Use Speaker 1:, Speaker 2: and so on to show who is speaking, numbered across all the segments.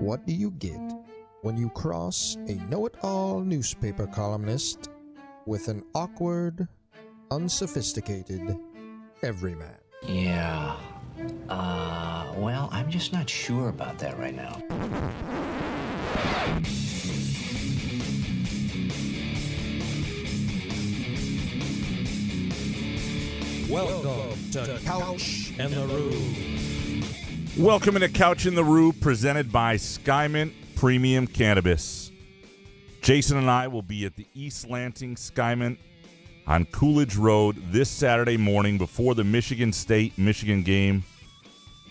Speaker 1: What do you get when you cross a know-it-all newspaper columnist with an awkward, unsophisticated everyman?
Speaker 2: Yeah. Well, I'm just not sure about that right now.
Speaker 1: Welcome to Couch and the Rube.
Speaker 3: Welcome to Couch in the Rube, presented by Skymint Premium Cannabis. Jason and I will be at the East Lansing Skymint on Coolidge Road this Saturday morning before the Michigan State-Michigan game.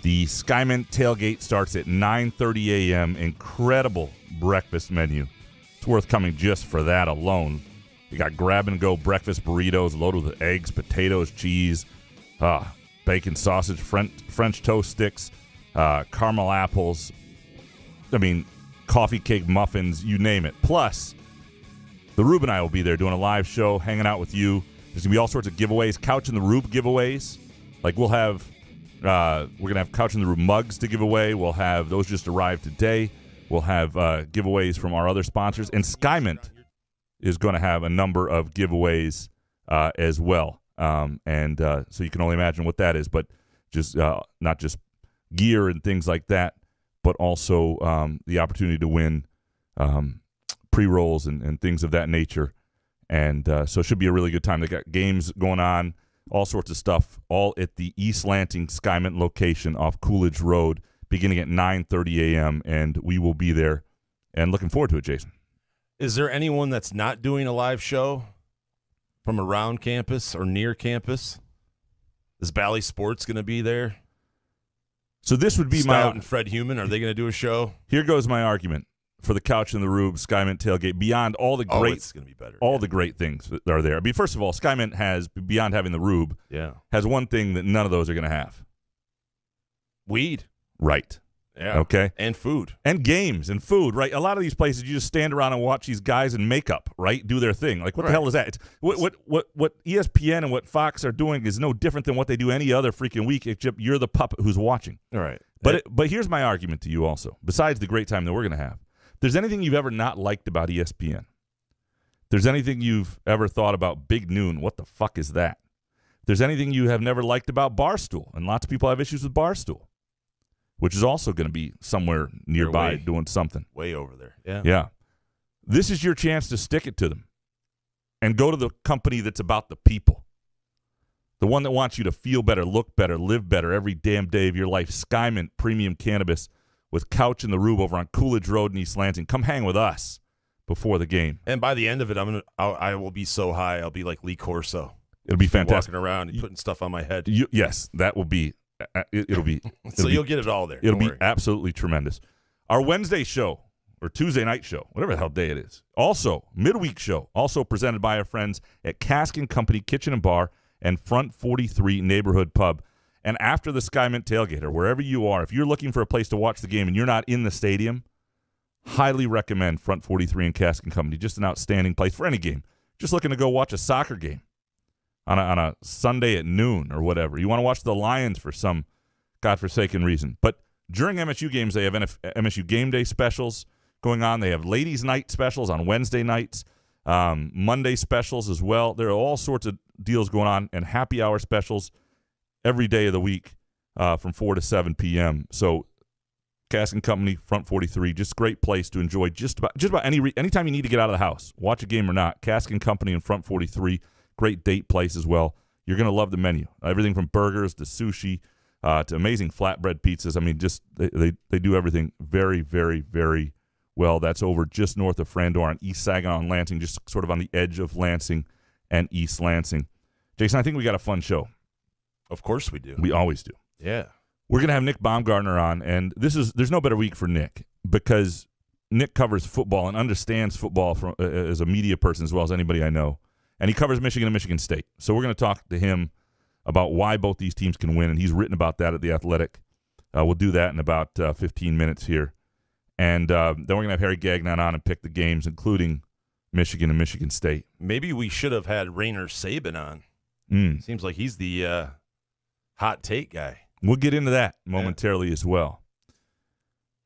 Speaker 3: The Skymint tailgate starts at 9:30 a.m. Incredible breakfast menu. It's worth coming just for that alone. You got grab-and-go breakfast burritos loaded with eggs, potatoes, cheese, bacon, sausage, French toast sticks, caramel apples, coffee cake muffins, you name it. Plus, the Rube and I will be there doing a live show, hanging out with you. There's going to be all sorts of giveaways, Couch in the Rube giveaways. Like we're going to have Couch in the Rube mugs to give away. We'll have, those just arrived today. We'll have giveaways from our other sponsors. And Skymint is going to have a number of giveaways as well. So you can only imagine what that is, but just not just gear and things like that, but also the opportunity to win pre-rolls and things of that nature. And so it should be a really good time. They got games going on, all sorts of stuff, all at the East Lansing Skymint location off Coolidge Road, beginning at 9:30 a.m., and we will be there. And looking forward to it, Jason.
Speaker 4: Is there anyone that's not doing a live show from around campus or near campus? Is Bally Sports going to be there?
Speaker 3: So this would be
Speaker 4: Stout and Fred Human, are they going to do a show?
Speaker 3: Here goes my argument for the Couch in the Rube Skymint tailgate. Beyond all the great,
Speaker 4: it's going to be better.
Speaker 3: The great things that are there. First of all, Skymint has, beyond having the Rube, has one thing that none of those are going to have:
Speaker 4: weed.
Speaker 3: Right.
Speaker 4: Yeah.
Speaker 3: Okay.
Speaker 4: And food.
Speaker 3: And games and food, right? A lot of these places, you just stand around and watch these guys in makeup, right, do their thing. Like, what the hell is that? It's, what ESPN and what Fox are doing is no different than what they do any other freaking week, except you're the puppet who's watching.
Speaker 4: All right.
Speaker 3: But here's my argument to you also, besides the great time that we're going to have. If there's anything you've ever not liked about ESPN, if there's anything you've ever thought about Big Noon, what the fuck is that? If there's anything you have never liked about Barstool, and lots of people have issues with Barstool, which is also going to be somewhere nearby doing something.
Speaker 4: Way over there. Yeah.
Speaker 3: Yeah. This is your chance to stick it to them and go to the company that's about the people. The one that wants you to feel better, look better, live better every damn day of your life. Skymint Premium Cannabis with Couch in the Rube over on Coolidge Road in East Lansing. Come hang with us before the game.
Speaker 4: And by the end of it, I will be so high, I'll be like Lee Corso.
Speaker 3: It'll be fantastic.
Speaker 4: Walking around and putting stuff on my head.
Speaker 3: Yes, that will be.
Speaker 4: You'll get it all there.
Speaker 3: It'll be absolutely tremendous. Our Wednesday show, or Tuesday night show, whatever the hell day it is. Also, midweek show, also presented by our friends at Cask & Company Kitchen and Bar and Front 43 Neighborhood Pub. And after the Skymint tailgate, or wherever you are, if you're looking for a place to watch the game and you're not in the stadium, highly recommend Front 43 and Cask & Company. Just an outstanding place for any game. Just looking to go watch a soccer game on a Sunday at noon or whatever. You want to watch the Lions for some godforsaken reason. But during MSU games, they have MSU game day specials going on. They have ladies' night specials on Wednesday nights, Monday specials as well. There are all sorts of deals going on, and happy hour specials every day of the week from 4 to 7 p.m. So Cask & Company, Front 43, just great place to enjoy just about anytime you need to get out of the house, watch a game or not. Cask & Company and Front 43, great date place as well. You're going to love the menu. Everything from burgers to sushi to amazing flatbread pizzas. They do everything very, very, very well. That's over just north of Frandor on East Saginaw and Lansing, just sort of on the edge of Lansing and East Lansing. Jason, I think we got a fun show.
Speaker 4: Of course we do.
Speaker 3: We always do.
Speaker 4: Yeah.
Speaker 3: We're going to have Nick Baumgardner on, and there's no better week for Nick because Nick covers football and understands football as a media person as well as anybody I know. And he covers Michigan and Michigan State. So we're going to talk to him about why both these teams can win, and he's written about that at The Athletic. We'll do that in about 15 minutes here. And then we're going to have Harry Gagnon on and pick the games, including Michigan and Michigan State.
Speaker 4: Maybe we should have had Rainer Saban on. Seems like he's the hot take guy.
Speaker 3: We'll get into that momentarily as well.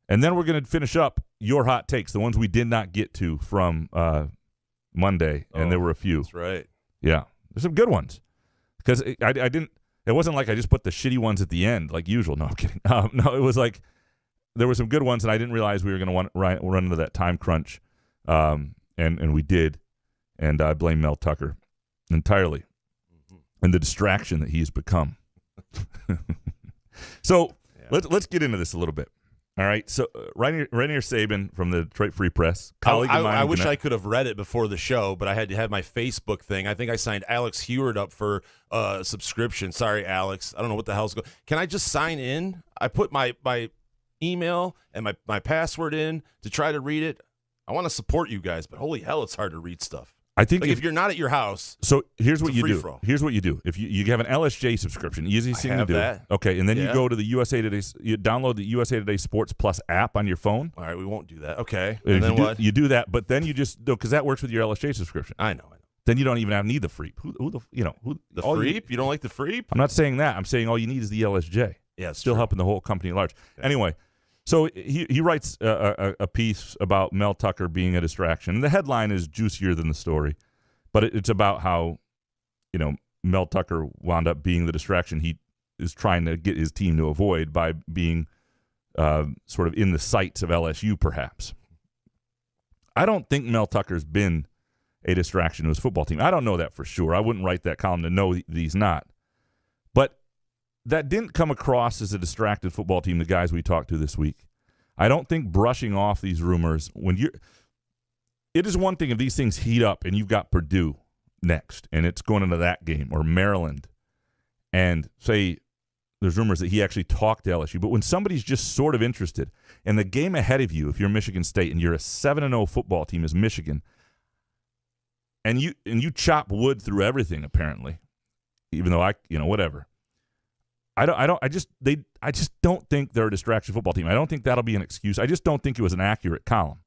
Speaker 3: And then we're going to finish up your hot takes, the ones we did not get to from Monday, and there were a few.
Speaker 4: That's right.
Speaker 3: Yeah, there's some good ones. Because I didn't. It wasn't like I just put the shitty ones at the end like usual. No, I'm kidding. No, it was like there were some good ones, and I didn't realize we were going to run into that time crunch, and we did. And I blame Mel Tucker entirely and the distraction that he's become. So let's get into this a little bit. All right. So Rainier Saban from the Detroit Free Press, colleague of mine.
Speaker 4: I wish I could have read it before the show, but I had to have my Facebook thing. I think I signed Alex Heward up for a subscription. Sorry, Alex. I don't know what the hell's going on. Can I just sign in? I put my email and my password in to try to read it. I want to support you guys, but holy hell, it's hard to read stuff.
Speaker 3: I think
Speaker 4: like if you're not at your house.
Speaker 3: So here's what you do.
Speaker 4: Throw.
Speaker 3: Here's what you do. If you have an LSJ subscription, easiest thing to do.
Speaker 4: That.
Speaker 3: Okay, and then you go to the USA Today. You download the USA Today Sports Plus app on your phone.
Speaker 4: All right, we won't do that. Okay,
Speaker 3: and
Speaker 4: then what?
Speaker 3: You do that, but then you just because that works with your LSJ subscription.
Speaker 4: I know.
Speaker 3: Then you don't even need the Freep. Who the
Speaker 4: Freep? You don't like the Freep?
Speaker 3: I'm not saying that. I'm saying all you need is the LSJ.
Speaker 4: Yeah,
Speaker 3: still helping the whole company at large. Yeah. Anyway. So he writes a piece about Mel Tucker being a distraction. And the headline is juicier than the story, but it's about how, Mel Tucker wound up being the distraction he is trying to get his team to avoid by being sort of in the sights of LSU, perhaps. I don't think Mel Tucker's been a distraction to his football team. I don't know that for sure. I wouldn't write that column to know that he's not. But that didn't come across as a distracted football team, the guys we talked to this week. I don't think brushing off these rumors it is one thing if these things heat up and you've got Purdue next and it's going into that game or Maryland and say there's rumors that he actually talked to LSU. But when somebody's just sort of interested and the game ahead of you, if you're Michigan State and you're a 7-0 football team as Michigan, and you chop wood through everything apparently, even though whatever. I just don't think they're a distraction football team. I don't think that'll be an excuse. I just don't think it was an accurate column.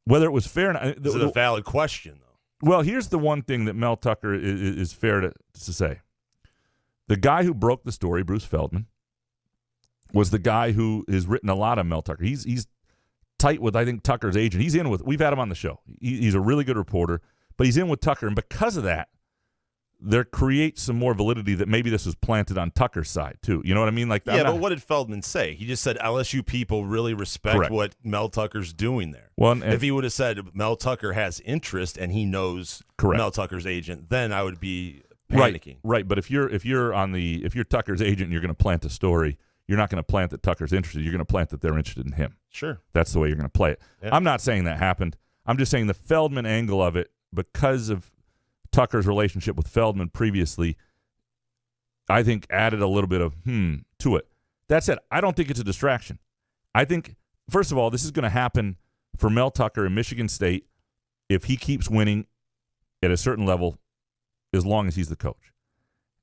Speaker 3: Whether it was fair,
Speaker 4: is it a valid question though?
Speaker 3: Well, here's the one thing that Mel Tucker is fair to say. The guy who broke the story, Bruce Feldman, was the guy who has written a lot of Mel Tucker. He's tight with I think Tucker's agent. He's in with. We've had him on the show. He's a really good reporter, but he's in with Tucker, and because of that, there creates some more validity that maybe this was planted on Tucker's side, too. You know what I mean?
Speaker 4: But what did Feldman say? He just said LSU people really respect what Mel Tucker's doing there. Well, if he would have said Mel Tucker has interest and he knows Mel Tucker's agent, then I would be panicking.
Speaker 3: Right. But if you're Tucker's agent and you're going to plant a story, you're not going to plant that Tucker's interested. You're going to plant that they're interested in him.
Speaker 4: Sure.
Speaker 3: That's the way you're going to play it. Yeah. I'm not saying that happened. I'm just saying the Feldman angle of it, because of Tucker's relationship with Feldman previously, I think added a little bit of to it. That said, I don't think it's a distraction. I think, first of all, this is going to happen for Mel Tucker in Michigan State if he keeps winning at a certain level as long as he's the coach.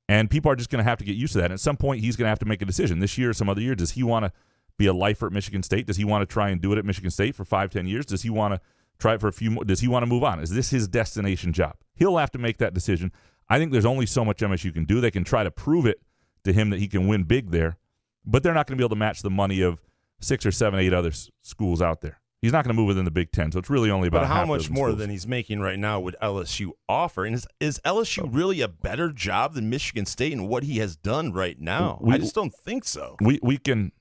Speaker 3: And people are just going to have to get used to that. And at some point, he's going to have to make a decision this year or some other year. Does he want to be a lifer at Michigan State? Does he want to try and do it at Michigan State for 5-10 years? Does he want to try it for a few more? Does he want to move on? Is this his destination job? He'll have to make that decision. I think there's only so much MSU can do. They can try to prove it to him that he can win big there, but they're not going to be able to match the money of 6 or 7, 8 other schools out there. He's not going to move within the Big Ten, so it's really only about.
Speaker 4: But how much more
Speaker 3: schools
Speaker 4: than he's making right now would LSU offer? And is LSU really a better job than Michigan State in what he has done right now? I just don't think so.
Speaker 3: We can.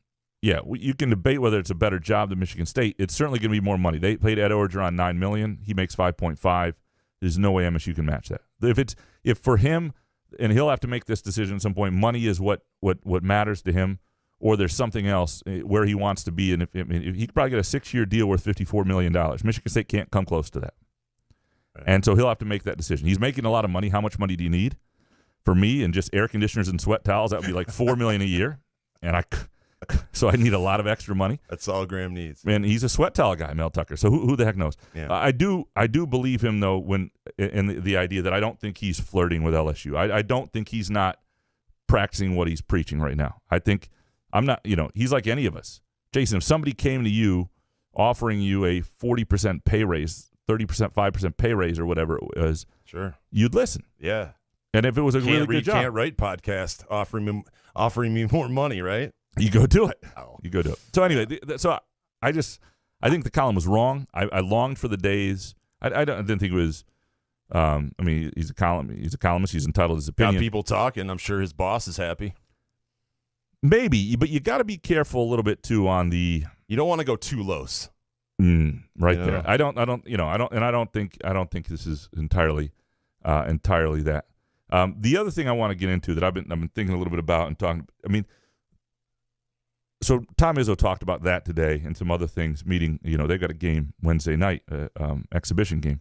Speaker 3: Yeah, you can debate whether it's a better job than Michigan State. It's certainly going to be more money. They paid Ed Orgeron $9 million. He makes $5.5. There's no way MSU can match that. If for him, and he'll have to make this decision at some point, money is what matters to him, or there's something else where he wants to be. And if he could probably get a 6-year deal worth $54 million. Michigan State can't come close to that. Right. And so he'll have to make that decision. He's making a lot of money. How much money do you need? For me, and just air conditioners and sweat towels, that would be like $4 million a year. And so I need a lot of extra money.
Speaker 4: That's all Graham needs.
Speaker 3: And he's a sweat towel guy, Mel Tucker. So who the heck knows? Yeah. I do believe him, though, when in the idea that I don't think he's flirting with LSU. I don't think he's not practicing what he's preaching right now. I think he's like any of us. Jason, if somebody came to you offering you a 40% pay raise, 30%, 5% pay raise, or whatever it was,
Speaker 4: sure,
Speaker 3: you'd listen.
Speaker 4: Yeah.
Speaker 3: And if it was a really good job.
Speaker 4: Can't write podcast offering me more money, right?
Speaker 3: You go do it.
Speaker 4: Oh.
Speaker 3: You go do it. So anyway, I think the column was wrong. I longed for the days. I didn't think it was. I mean, he's a columnist. He's entitled to his opinion.
Speaker 4: Got people talking. I'm sure his boss is happy.
Speaker 3: Maybe, but you got to be careful a little bit too on the.
Speaker 4: You don't want to go too low.
Speaker 3: Right there. I don't think this is entirely that. The other thing I want to get into that I've been thinking a little bit about and talking. I mean, so Tom Izzo talked about that today and some other things. Meeting, they've got a game Wednesday night, exhibition game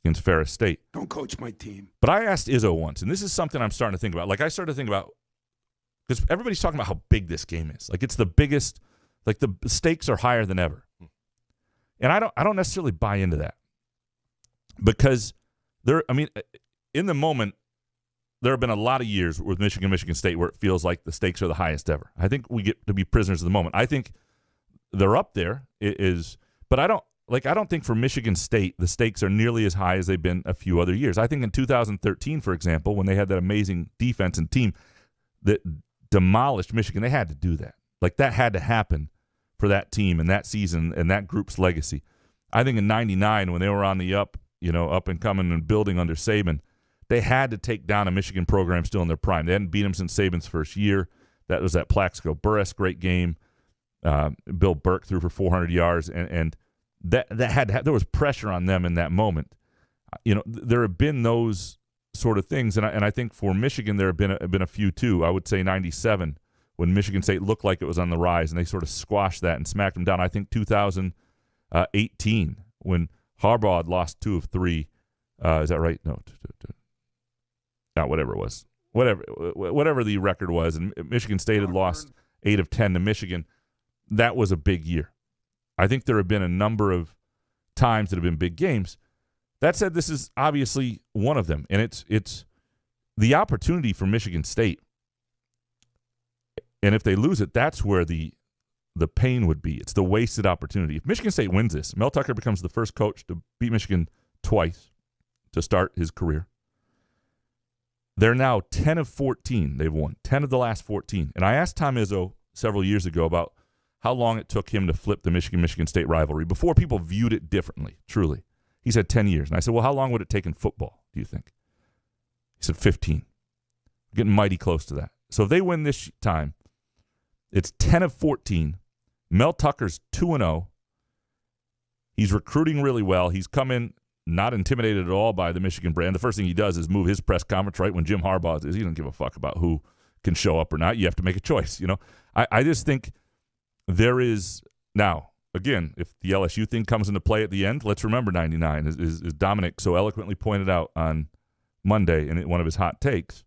Speaker 3: against Ferris State.
Speaker 5: Don't coach my team.
Speaker 3: But I asked Izzo once, and this is something I'm starting to think about. Like I started to think about because everybody's talking about how big this game is. Like it's the biggest. Like the stakes are higher than ever. And I don't necessarily buy into that because in the moment, there have been a lot of years with Michigan State where it feels like the stakes are the highest ever. I think we get to be prisoners of the moment. I think they're up there. But I don't think for Michigan State the stakes are nearly as high as they've been a few other years. I think in 2013, for example, when they had that amazing defense and team that demolished Michigan, they had to do that. Like that had to happen for that team and that season and that group's legacy. I think in 99 when they were on the up and coming and building under Saban, they had to take down a Michigan program still in their prime. They hadn't beat them since Saban's first year. That was that Plaxico Burress great game. Bill Burke threw for 400 yards, and that had there was pressure on them in that moment. There have been those sort of things, and I think for Michigan there have been a few too. I would say 97 when Michigan State looked like it was on the rise, and they sort of squashed that and smacked them down. I think 2018 when Harbaugh had lost 2 of 3. Is that right? No. Not whatever it was. Whatever the record was, and Michigan State had lost 8 of 10 to Michigan. That was a big year. I think there have been a number of times that have been big games. That said, this is obviously one of them, and it's the opportunity for Michigan State. And if they lose it, that's where the pain would be. It's the wasted opportunity. If Michigan State wins this, Mel Tucker becomes the first coach to beat Michigan twice to start his career. They're now 10 of 14. They've won 10 of the last 14. And I asked Tom Izzo several years ago about how long it took him to flip the Michigan State rivalry before people viewed it differently, truly. He said 10 years. And I said, well, how long would it take in football, do you think? He said 15. Getting mighty close to that. So if they win this time, it's 10 of 14. Mel Tucker's 2-0. He's recruiting really well. He's come in not intimidated at all by the Michigan brand. The first thing he does is move his press conference right when Jim Harbaugh is. He doesn't give a fuck about who can show up or not. You have to make a choice. I just think there is now, again, if the LSU thing comes into play at the end, let's remember 99, as Dominic so eloquently pointed out on Monday in one of his hot takes.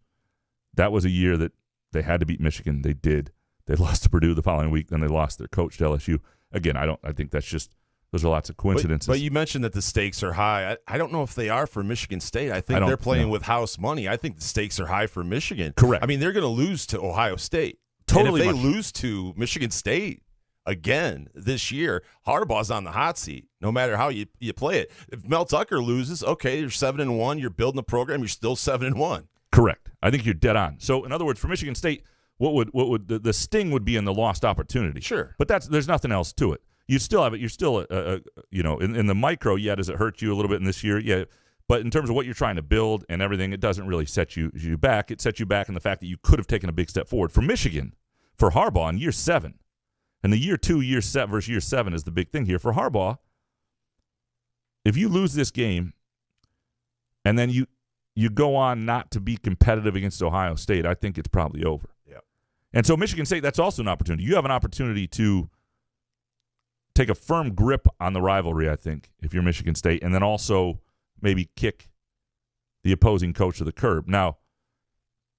Speaker 3: That was a year that they had to beat Michigan. They did. They lost to Purdue the following week. Then they lost their coach to LSU. Again, I think that's just those are lots of coincidences.
Speaker 4: But you mentioned that the stakes are high. I don't know if they are for Michigan State. I think they're playing with house money. I think the stakes are high for Michigan.
Speaker 3: Correct.
Speaker 4: I mean, they're going to lose to Ohio State.
Speaker 3: Totally.
Speaker 4: And if they lose to Michigan State again this year, Harbaugh's on the hot seat, no matter how you play it. If Mel Tucker loses, okay, you're 7-1. You're building a program. You're still 7-1.
Speaker 3: Correct. I think you're dead on. So, in other words, for Michigan State, what would the sting would be in the lost opportunity?
Speaker 4: Sure,
Speaker 3: but there's nothing else to it. You still have it. You're still in the micro. Yeah, does it hurt you a little bit in this year? Yeah, but in terms of what you're trying to build and everything, it doesn't really set you back. It sets you back in the fact that you could have taken a big step forward. For Michigan, for Harbaugh in year 7, and the year 2, year 7 versus year 7 is the big thing here for Harbaugh. If you lose this game, and then you go on not to be competitive against Ohio State, I think it's probably over.
Speaker 4: Yeah.
Speaker 3: And so Michigan State, that's also an opportunity. You have an opportunity to take a firm grip on the rivalry, I think, if you're Michigan State, and then also maybe kick the opposing coach to the curb. Now,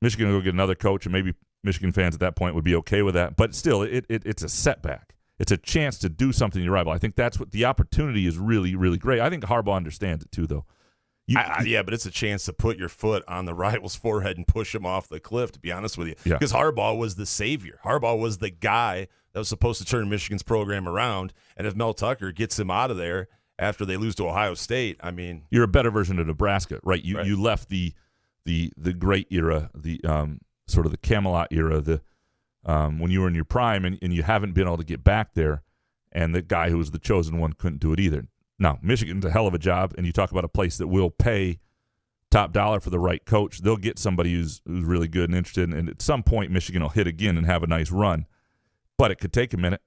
Speaker 3: Michigan will go get another coach, and maybe Michigan fans at that point would be okay with that. But still, it's a setback. It's a chance to do something to your rival. I think that's what the opportunity is really, really great. I think Harbaugh understands it too, though.
Speaker 4: Yeah, but it's a chance to put your foot on the rival's forehead and push him off the cliff, to be honest with you. Because Harbaugh was the savior. Harbaugh was the guy that was supposed to turn Michigan's program around. And if Mel Tucker gets him out of there after they lose to Ohio State, I mean,
Speaker 3: you're a better version of Nebraska, right? You left the great era, the sort of the Camelot era, the when you were in your prime and you haven't been able to get back there, and the guy who was the chosen one couldn't do it either. Now, Michigan's a hell of a job, and you talk about a place that will pay top dollar for the right coach. They'll get somebody who's really good and interested, and at some point Michigan will hit again and have a nice run. But it could take a minute,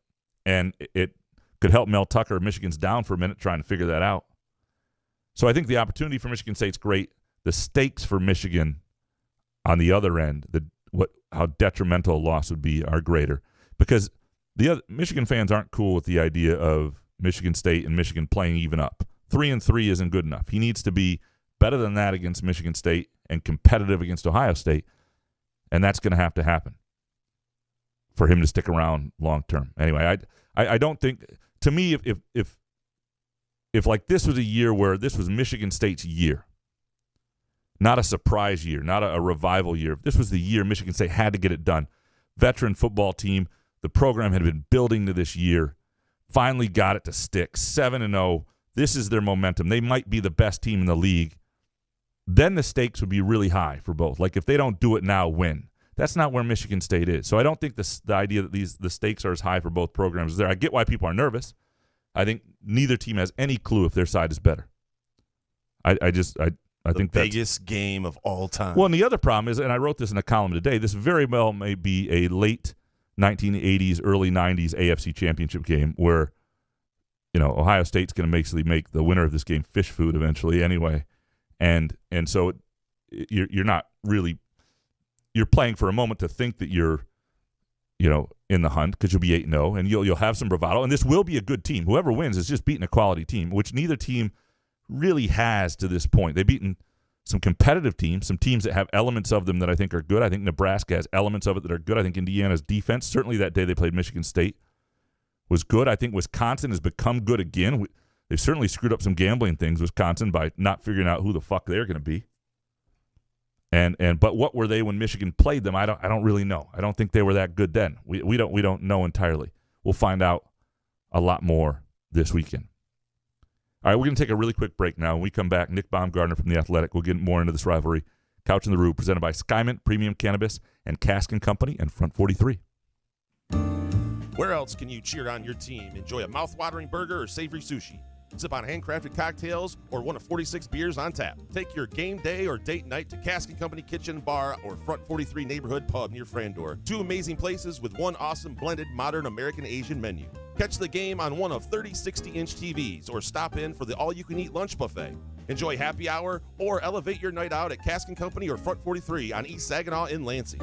Speaker 3: and it could help Mel Tucker. Michigan's down for a minute trying to figure that out. So I think the opportunity for Michigan State's great. The stakes for Michigan on the other end, how detrimental a loss would be, are greater, because the other Michigan fans aren't cool with the idea of Michigan State and Michigan playing even up. 3-3 isn't good enough. He needs to be better than that against Michigan State and competitive against Ohio State, and that's going to happen for him to stick around long term. Anyway, I don't think, to me, if like this was a year where this was Michigan State's year, not a surprise year, not a revival year, if this was the year Michigan State had to get it done, veteran football team, the program had been building to this year, finally got it to stick, 7-0. This is their momentum. They might be the best team in the league. Then the stakes would be really high for both. Like if they don't do it now, win. That's not where Michigan State is. So I don't think the idea that the stakes are as high for both programs is there. I get why people are nervous. I think neither team has any clue if their side is better. I think that's
Speaker 4: the biggest game of all time.
Speaker 3: Well, and the other problem is, and I wrote this in a column today, this very well may be a late 1980s, early 90s AFC championship game where, Ohio State's going to basically make the winner of this game fish food eventually anyway. And so you're not really, you're playing for a moment to think that you're, in the hunt because you'll be 8-0 and you'll have some bravado. And this will be a good team. Whoever wins is just beating a quality team, which neither team really has to this point. They've beaten some competitive teams, some teams that have elements of them that I think are good. I think Nebraska has elements of it that are good. I think Indiana's defense, certainly that day they played Michigan State, was good. I think Wisconsin has become good again. They've certainly screwed up some gambling things, Wisconsin, by not figuring out who the fuck they're going to be. But what were they when Michigan played them? I don't really know. I don't think they were that good then. We don't know entirely. We'll find out a lot more this weekend. All right, we're going to take a really quick break now. When we come back, Nick Baumgardner from The Athletic. We'll get more into this rivalry. Couch in the Rue, presented by Skymint Premium Cannabis and Cask & Company and Front 43.
Speaker 4: Where else can you cheer on your team? Enjoy a mouth-watering burger or savory sushi. Sip on handcrafted cocktails or one of 46 beers on tap. Take your game day or date night to Cask & Company Kitchen Bar or Front 43 Neighborhood Pub near Frandor. Two amazing places with one awesome blended modern American Asian menu. Catch the game on one of 30 60-inch TVs or stop in for the all-you-can-eat lunch buffet. Enjoy happy hour or elevate your night out at Cask & Company or Front 43 on East Saginaw in Lansing.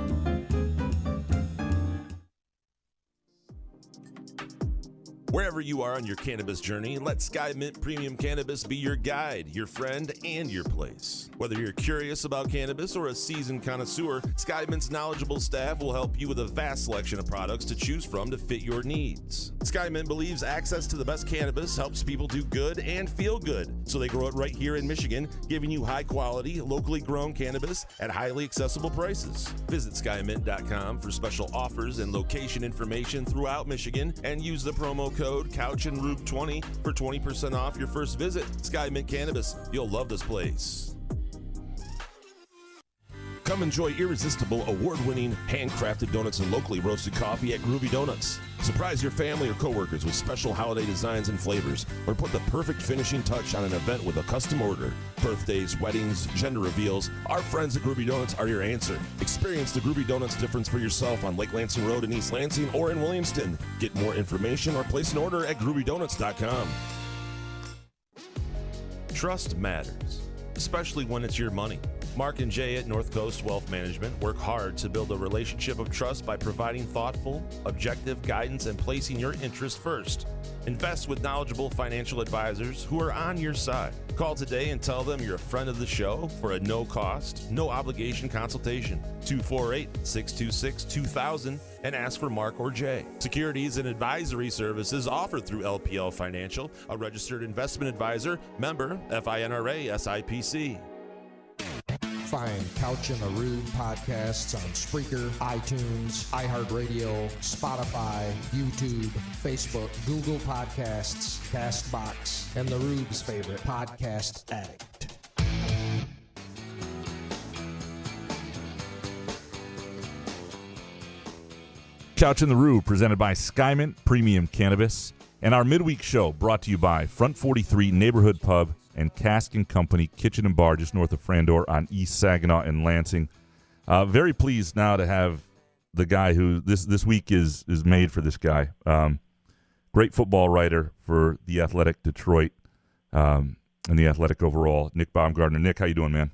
Speaker 4: Wherever you are on your cannabis journey, let Skymint Premium Cannabis be your guide, your friend, and your place. Whether you're curious about cannabis or a seasoned connoisseur, Skymint's knowledgeable staff will help you with a vast selection of products to choose from to fit your needs. Skymint believes access to the best cannabis helps people do good and feel good, so they grow it right here in Michigan, giving you high-quality, locally grown cannabis at highly accessible prices. Visit skymint.com for special offers and location information throughout Michigan, and use the promo code CouchAndRube20 for 20% off your first visit. Skymint Cannabis. You'll love this place. Come enjoy irresistible, award-winning, handcrafted donuts and locally roasted coffee at Groovy Donuts. Surprise your family or coworkers with special holiday designs and flavors, or put the perfect finishing touch on an event with a custom order. Birthdays, weddings, gender reveals, our friends at Groovy Donuts are your answer. Experience the Groovy Donuts difference for yourself on Lake Lansing Road in East Lansing or in Williamston. Get more information or place an order at groovydonuts.com. Trust matters, especially when it's your money. Mark and Jay at North Coast Wealth Management work hard to build a relationship of trust by providing thoughtful, objective guidance and placing your interests first. Invest with knowledgeable financial advisors who are on your side. Call today and tell them you're a friend of the show for a no-cost, no-obligation consultation. 248-626-2000 and ask for Mark or Jay. Securities and advisory services offered through LPL Financial, a registered investment advisor, member FINRA SIPC.
Speaker 1: Find Couch in the Rube podcasts on Spreaker, iTunes, iHeartRadio, Spotify, YouTube, Facebook, Google Podcasts, CastBox, and the Rube's favorite podcast addict.
Speaker 3: Couch in the Roo, presented by Skyman Premium Cannabis. And our midweek show brought to you by Front 43 Neighborhood Pub and Cask & Company Kitchen and Bar just north of Frandor on East Saginaw and Lansing. Very pleased now to have the guy who this week is made for this guy. Great football writer for The Athletic Detroit and The Athletic overall, Nick Baumgardner. Nick, how you doing, man?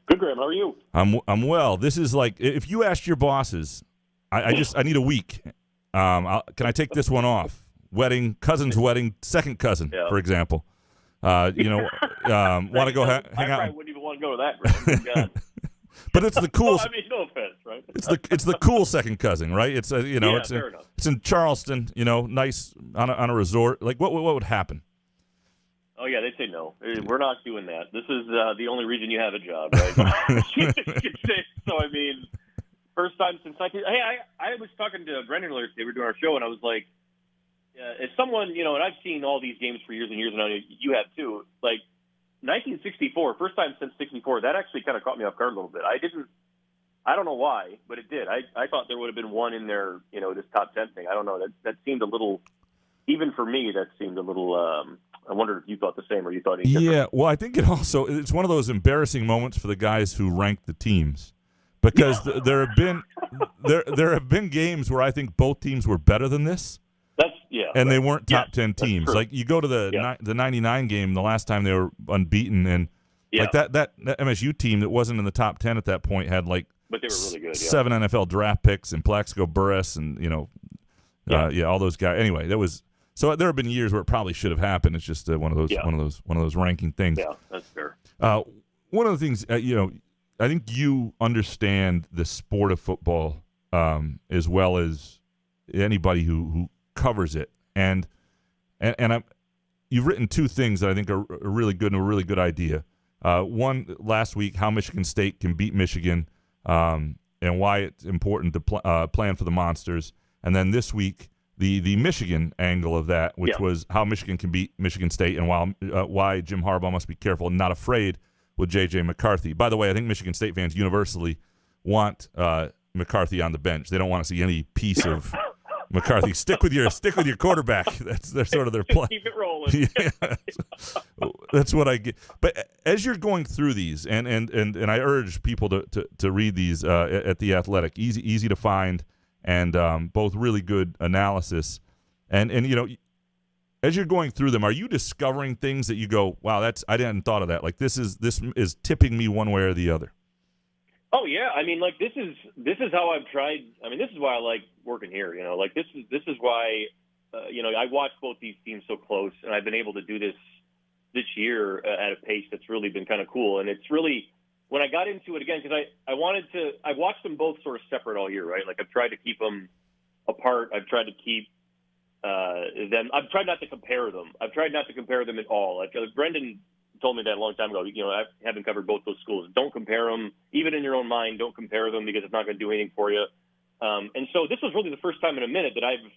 Speaker 5: Good, Graham. How are you?
Speaker 3: I'm well. This is like, if you asked your bosses, I need a week. Can I take this one off? Wedding, cousin's wedding, second cousin, for example. Want to go hang out?
Speaker 5: I wouldn't even want to go to that, Graham.
Speaker 3: But it's the cool.
Speaker 5: Well, I mean, no offense, right?
Speaker 3: It's the cool second cousin, right? It's
Speaker 5: fair enough.
Speaker 3: It's in Charleston, nice on a resort. Like what would happen?
Speaker 5: Oh yeah, they'd say no. We're not doing that. This is the only reason you have a job, right? So I mean, first time since 19. Hey, I was talking to Brendan earlier today. We were doing our show, and I was like, as someone, and I've seen all these games for years and years, and I know you have too. Like 1964, first time since '64. That actually kind of caught me off guard a little bit. I don't know why, but it did. I thought there would have been one in there, this top 10 thing. I don't know. That seemed a little, even for me, that seemed a little. I wondered if you thought the same or you thought anything different.
Speaker 3: Yeah, well, I think it's one of those embarrassing moments for the guys who rank the teams, because there have been games where I think both teams were better than this. And they weren't top 10 teams. Like you go to the 99 game, the last time they were unbeaten, and like that MSU team that wasn't in the top 10 at that point had but they were really good. 7 NFL draft picks and Plaxico Burress and all those guys. Anyway, so there have been years where it probably should have happened. It's just one of those ranking things.
Speaker 5: Yeah, that's fair.
Speaker 3: One of the things I think you understand the sport of football as well as anybody who covers it, and you've written two things that I think are really good and a really good idea. One last week, how Michigan State can beat Michigan, and why it's important to plan for the Monsters, and then this week the Michigan angle of that, which was how Michigan can beat Michigan State, and why Jim Harbaugh must be careful and not afraid with J.J. McCarthy. By the way, I think Michigan State fans universally want McCarthy on the bench. They don't want to see any piece of McCarthy. Stick with your quarterback. They're sort of their play.
Speaker 5: Keep it rolling.
Speaker 3: That's what I get. But as you're going through these, and I urge people to read these at The Athletic. Easy to find, and both really good analysis. And as you're going through them, are you discovering things that you go, wow, I didn't thought of that. Like this is tipping me one way or the other.
Speaker 5: Oh yeah, I mean, this is how I've tried. I mean, this is why I like working here. This is why I watch both these teams so close, and I've been able to do this year at a pace that's really been kind of cool. And it's really, when I got into it again, because I watched them both sort of separate all year, right? Like I've tried to keep them apart. I've tried to keep them. I've tried not to compare them. I've tried not to compare them at all. Like Brendan told me that a long time ago. I haven't covered both those schools. Don't compare them, even in your own mind. Don't compare them because it's not going to do anything for you. And so this was really the first time in a minute that I've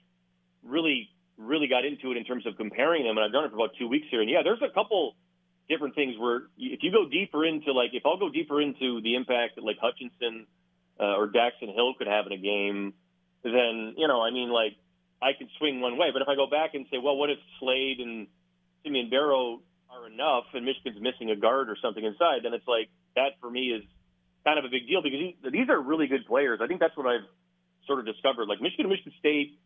Speaker 5: really, really got into it in terms of comparing them. And I've done it for about 2 weeks here. And there's a couple different things where if you go deeper into if I'll go deeper into the impact that Hutchinson or Daxton Hill could have in a game, then I could swing one way. But if I go back and say, well, what if Slade and Simeon Barrow are enough and Michigan's missing a guard or something inside, then it's like that for me is kind of a big deal because these are really good players. I think that's what I've sort of discovered. Like Michigan and Michigan State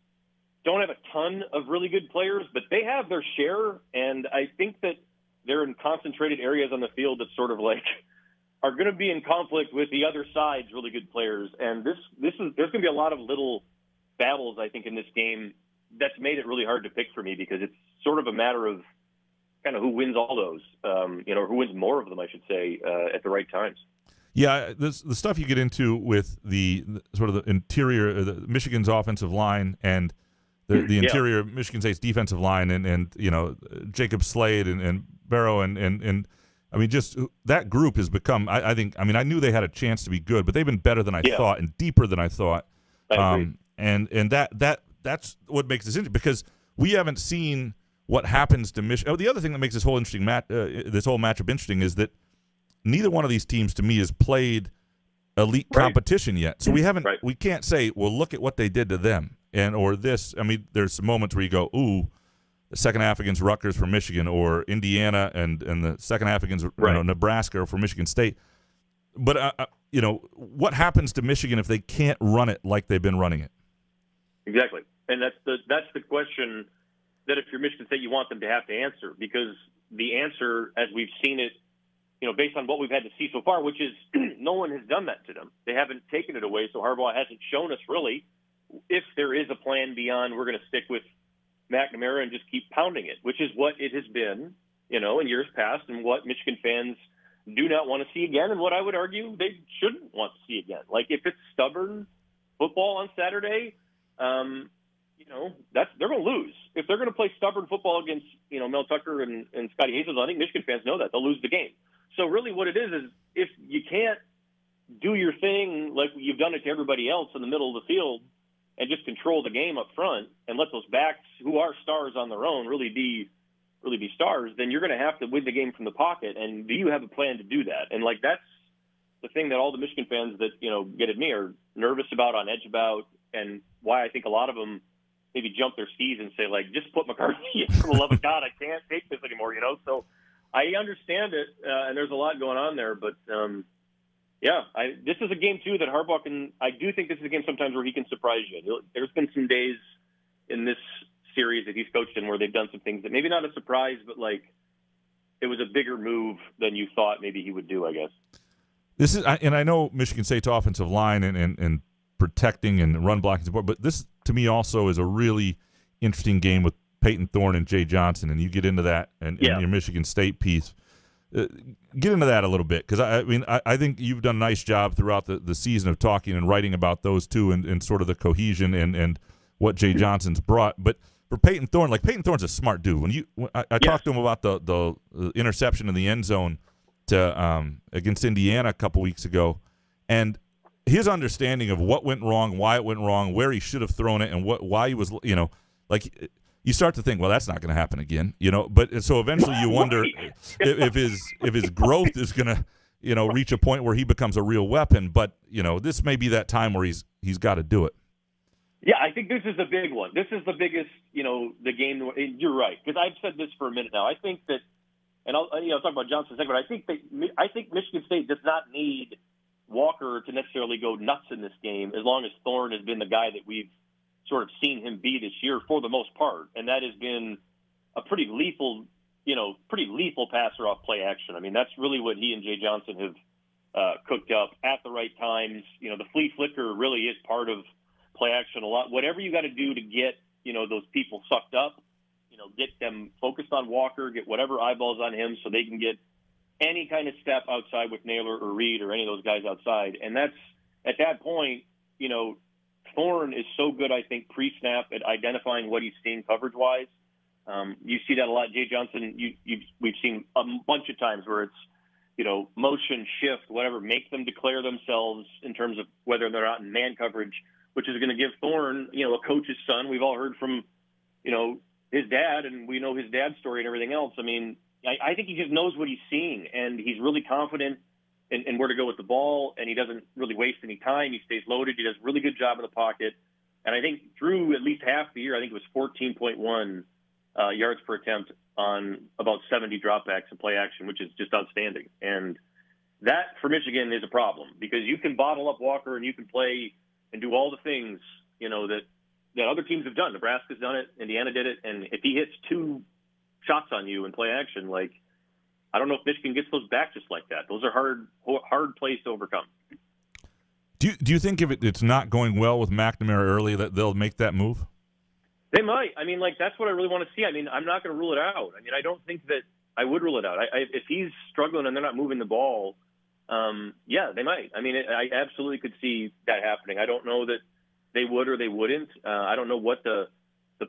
Speaker 5: don't have a ton of really good players, but they have their share, and I think that they're in concentrated areas on the field that sort of are going to be in conflict with the other side's really good players. And there's going to be a lot of little battles, I think, in this game that's made it really hard to pick for me because it's sort of a matter of kind of who wins all those, or who wins more of them, I should say, at the right times.
Speaker 3: Yeah, the stuff you get into with the sort of the interior, the Michigan's offensive line and the interior of Michigan State's defensive line, and Jacob Slade and Barrow and I mean, just that group has become. I think. I mean, I knew they had a chance to be good, but they've been better than I thought and deeper than I thought.
Speaker 5: I agree.
Speaker 3: And that's what makes this interesting because we haven't seen what happens to Michigan. Oh, the other thing that makes this whole interesting this whole matchup interesting is that neither one of these teams to me has played elite competition yet. So we haven't.
Speaker 5: Right.
Speaker 3: We can't say, well, look at what they did to them, or this. I mean, there's some moments where you go, ooh, the second half against Rutgers for Michigan, or Indiana, and the second half against Nebraska for Michigan State. But what happens to Michigan if they can't run it like they've been running it?
Speaker 5: Exactly, and that's the question that if you're Michigan State, you want them to have to answer, because the answer, as we've seen it, based on what we've had to see so far, which is no one has done that to them. They haven't taken it away, so Harbaugh hasn't shown us really if there is a plan beyond we're going to stick with McNamara and just keep pounding it, which is what it has been, in years past, and what Michigan fans do not want to see again, and what I would argue they shouldn't want to see again. Like, if it's stubborn football on Saturday, they're going to lose. If they're going to play stubborn football against, Mel Tucker and Scotty Hazel, I think Michigan fans know that. They'll lose the game. So really what it is if you can't do your thing like you've done it to everybody else in the middle of the field and just control the game up front and let those backs who are stars on their own really be stars, then you're going to have to win the game from the pocket. And do you have a plan to do that? And that's the thing that all the Michigan fans that, get at me are nervous about, on edge about, and why I think a lot of them maybe jump their skis and say, just put McCarthy in, for the love of God, I can't take this anymore, So I understand it, and there's a lot going on there. But, this is a game, too, that Harbaugh can – I do think this is a game sometimes where he can surprise you. There's been some days in this series that he's coached in where they've done some things that maybe not a surprise, but, it was a bigger move than you thought maybe he would do, I guess.
Speaker 3: This is – and I know Michigan State's offensive line and protecting and run blocking support, but this, to me, also is a really interesting game with Peyton Thorne and Jay Johnson, and you get into that and your Michigan State piece. Get into that a little bit, because I think you've done a nice job throughout the season of talking and writing about those two and sort of the cohesion and what Jay Johnson's brought. But for Peyton Thorne, Peyton Thorne's a smart dude. When I talked to him about the interception in the end zone against Indiana a couple weeks ago, and his understanding of what went wrong, why it went wrong, where he should have thrown it, and why he was, you start to think, well, that's not going to happen again, But so eventually you wonder if his growth is going to, reach a point where he becomes a real weapon. But this may be that time where he's got to do it.
Speaker 5: Yeah, I think this is the big one. This is the biggest, the game. You're right, because I've said this for a minute now. I think that, and I'll talk about Johnson in a second, but I think Michigan State does not need Walker to necessarily go nuts in this game, as long as Thorne has been the guy that we've sort of seen him be this year for the most part, and that has been a pretty lethal passer off play action. I mean, that's really what he and Jay Johnson have cooked up at the right times. The flea flicker really is part of play action a lot. Whatever you got to do to get those people sucked up, get them focused on Walker, get whatever eyeballs on him so they can get any kind of step outside with Naylor or Reed or any of those guys outside. And that's, at that point, Thorne is so good, I think, pre-snap at identifying what he's seeing coverage-wise. You see that a lot. Jay Johnson, we've seen a bunch of times where it's, motion, shift, whatever, make them declare themselves in terms of whether they're not in man coverage, which is going to give Thorne, a coach's son. We've all heard from, his dad, and we know his dad's story and everything else. I mean, I think he just knows what he's seeing, and he's really confident in where to go with the ball, and he doesn't really waste any time. He stays loaded. He does a really good job in the pocket. And I think through at least half the year, I think it was 14.1 yards per attempt on about 70 dropbacks and play action, which is just outstanding. And that, for Michigan, is a problem, because you can bottle up Walker and you can play and do all the things, that other teams have done. Nebraska's done it. Indiana did it. And if he hits two shots on you in play action, I don't know if Michigan gets those back just like that. Those are hard plays to overcome.
Speaker 3: Do you think if it's not going well with McNamara early that they'll make that move?
Speaker 5: They might. I mean, that's what I really want to see. I mean, I'm not going to rule it out. I mean, I don't think that I would rule it out. If he's struggling and they're not moving the ball, they might. I mean, I absolutely could see that happening. I don't know that they would or they wouldn't. I don't know what the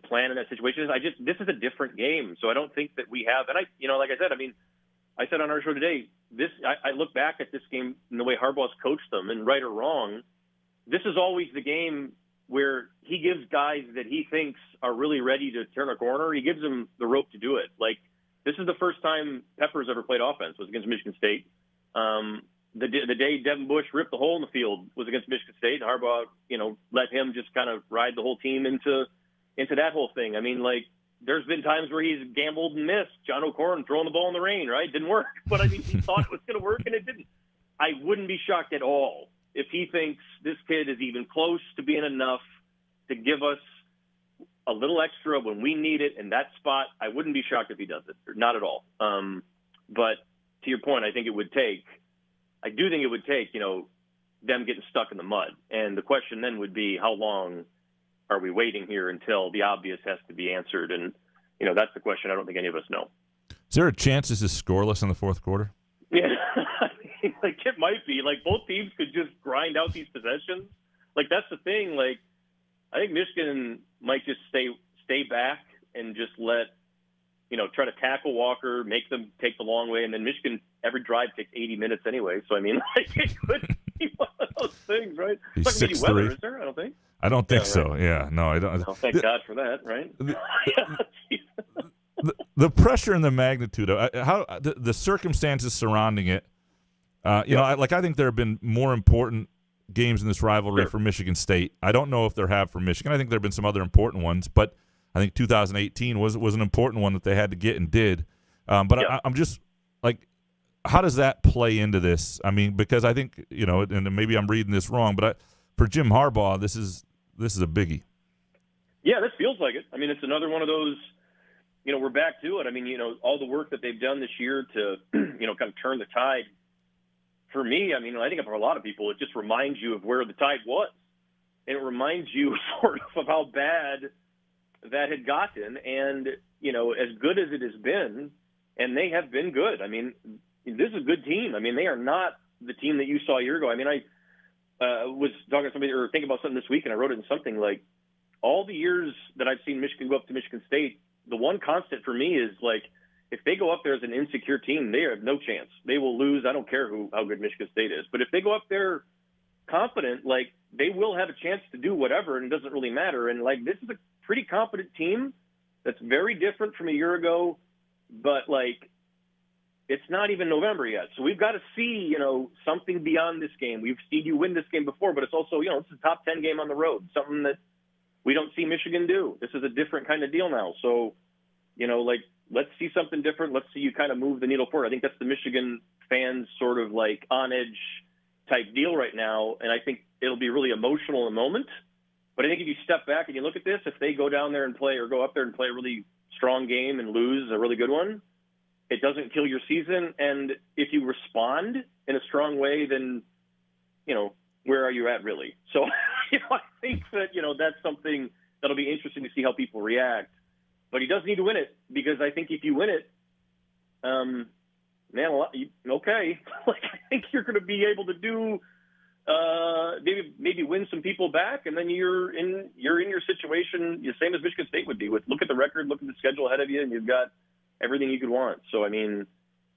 Speaker 5: plan in that situation is. This is a different game, so I don't think that we have. And like I said, I mean, I said on our show today, I look back at this game and the way Harbaugh's coached them, and right or wrong, this is always the game where he gives guys that he thinks are really ready to turn a corner, he gives them the rope to do it. This is the first time Peppers ever played offense, was against Michigan State. the day Devin Bush ripped the hole in the field was against Michigan State. Harbaugh, let him just kind of ride the whole team into that whole thing. I mean, like, there's been times where he's gambled and missed. John O'Corn throwing the ball in the rain, right? Didn't work. But, I mean, he thought it was going to work, and it didn't. I wouldn't be shocked at all if he thinks this kid is even close to being enough to give us a little extra when we need it in that spot. I wouldn't be shocked if he does it. Not at all. But to your point, I do think it would take, them getting stuck in the mud. And the question then would be, how long are we waiting here until the obvious has to be answered? And, that's the question I don't think any of us know.
Speaker 3: Is there a chance this is scoreless in the fourth quarter?
Speaker 5: Yeah, like, it might be. Like, both teams could just grind out these possessions. Like, that's the thing. Like, I think Michigan might just stay back and just let, try to tackle Walker, make them take the long way. And then Michigan, every drive takes 80 minutes anyway. So, I mean, like, it could be one of those things, right?
Speaker 3: He's
Speaker 5: it's not going to be weather,
Speaker 3: 6'3".
Speaker 5: is there? I don't think.
Speaker 3: I don't think
Speaker 5: Right.
Speaker 3: so. Yeah, no, I don't.
Speaker 5: Oh, thank God for that, right?
Speaker 3: The pressure and the magnitude of how the circumstances surrounding it. I think there have been more important games in this rivalry for Michigan State. I don't know if there have for Michigan. I think there have been some other important ones, but I think 2018 was an important one that they had to get and did. I'm just like, how does that play into this? I mean, because I think and maybe I'm reading this wrong, but for Jim Harbaugh, this is a biggie.
Speaker 5: Yeah, this feels like it. I mean, it's another one of those. We're back to it. I mean, all the work that they've done this year to, kind of turn the tide. For me, I mean, I think for a lot of people, it just reminds you of where the tide was. And it reminds you sort of how bad that had gotten. And, as good as it has been, and they have been good. I mean, this is a good team. I mean, they are not the team that you saw a year ago. I mean, I was talking to somebody or thinking about something this week, and I wrote it in something like, all the years that I've seen Michigan go up to Michigan State, the one constant for me is, like, if they go up there as an insecure team, they have no chance. They will lose. I don't care how good Michigan State is. But if they go up there confident, like, they will have a chance to do whatever, and it doesn't really matter. And, like, this is a pretty competent team that's very different from a year ago, but, like, it's not even November yet. So we've got to see, something beyond this game. We've seen you win this game before, but it's also, it's a top 10 game on the road, something that we don't see Michigan do. This is a different kind of deal now. So, let's see something different. Let's see you kind of move the needle forward. I think that's the Michigan fans sort of like on edge type deal right now. And I think it'll be really emotional in a moment. But I think if you step back and you look at this, if they go down there and play or go up there and play a really strong game and lose a really good one, it doesn't kill your season. And if you respond in a strong way, then, where are you at really? So, I think that, that's something that'll be interesting to see how people react. But he does need to win it, because I think if you win it, okay. Like, I think you're going to be able to do maybe win some people back, and then you're in your situation the same as Michigan State would be. Look at the record, look at the schedule ahead of you, and you've got everything you could want. So I mean,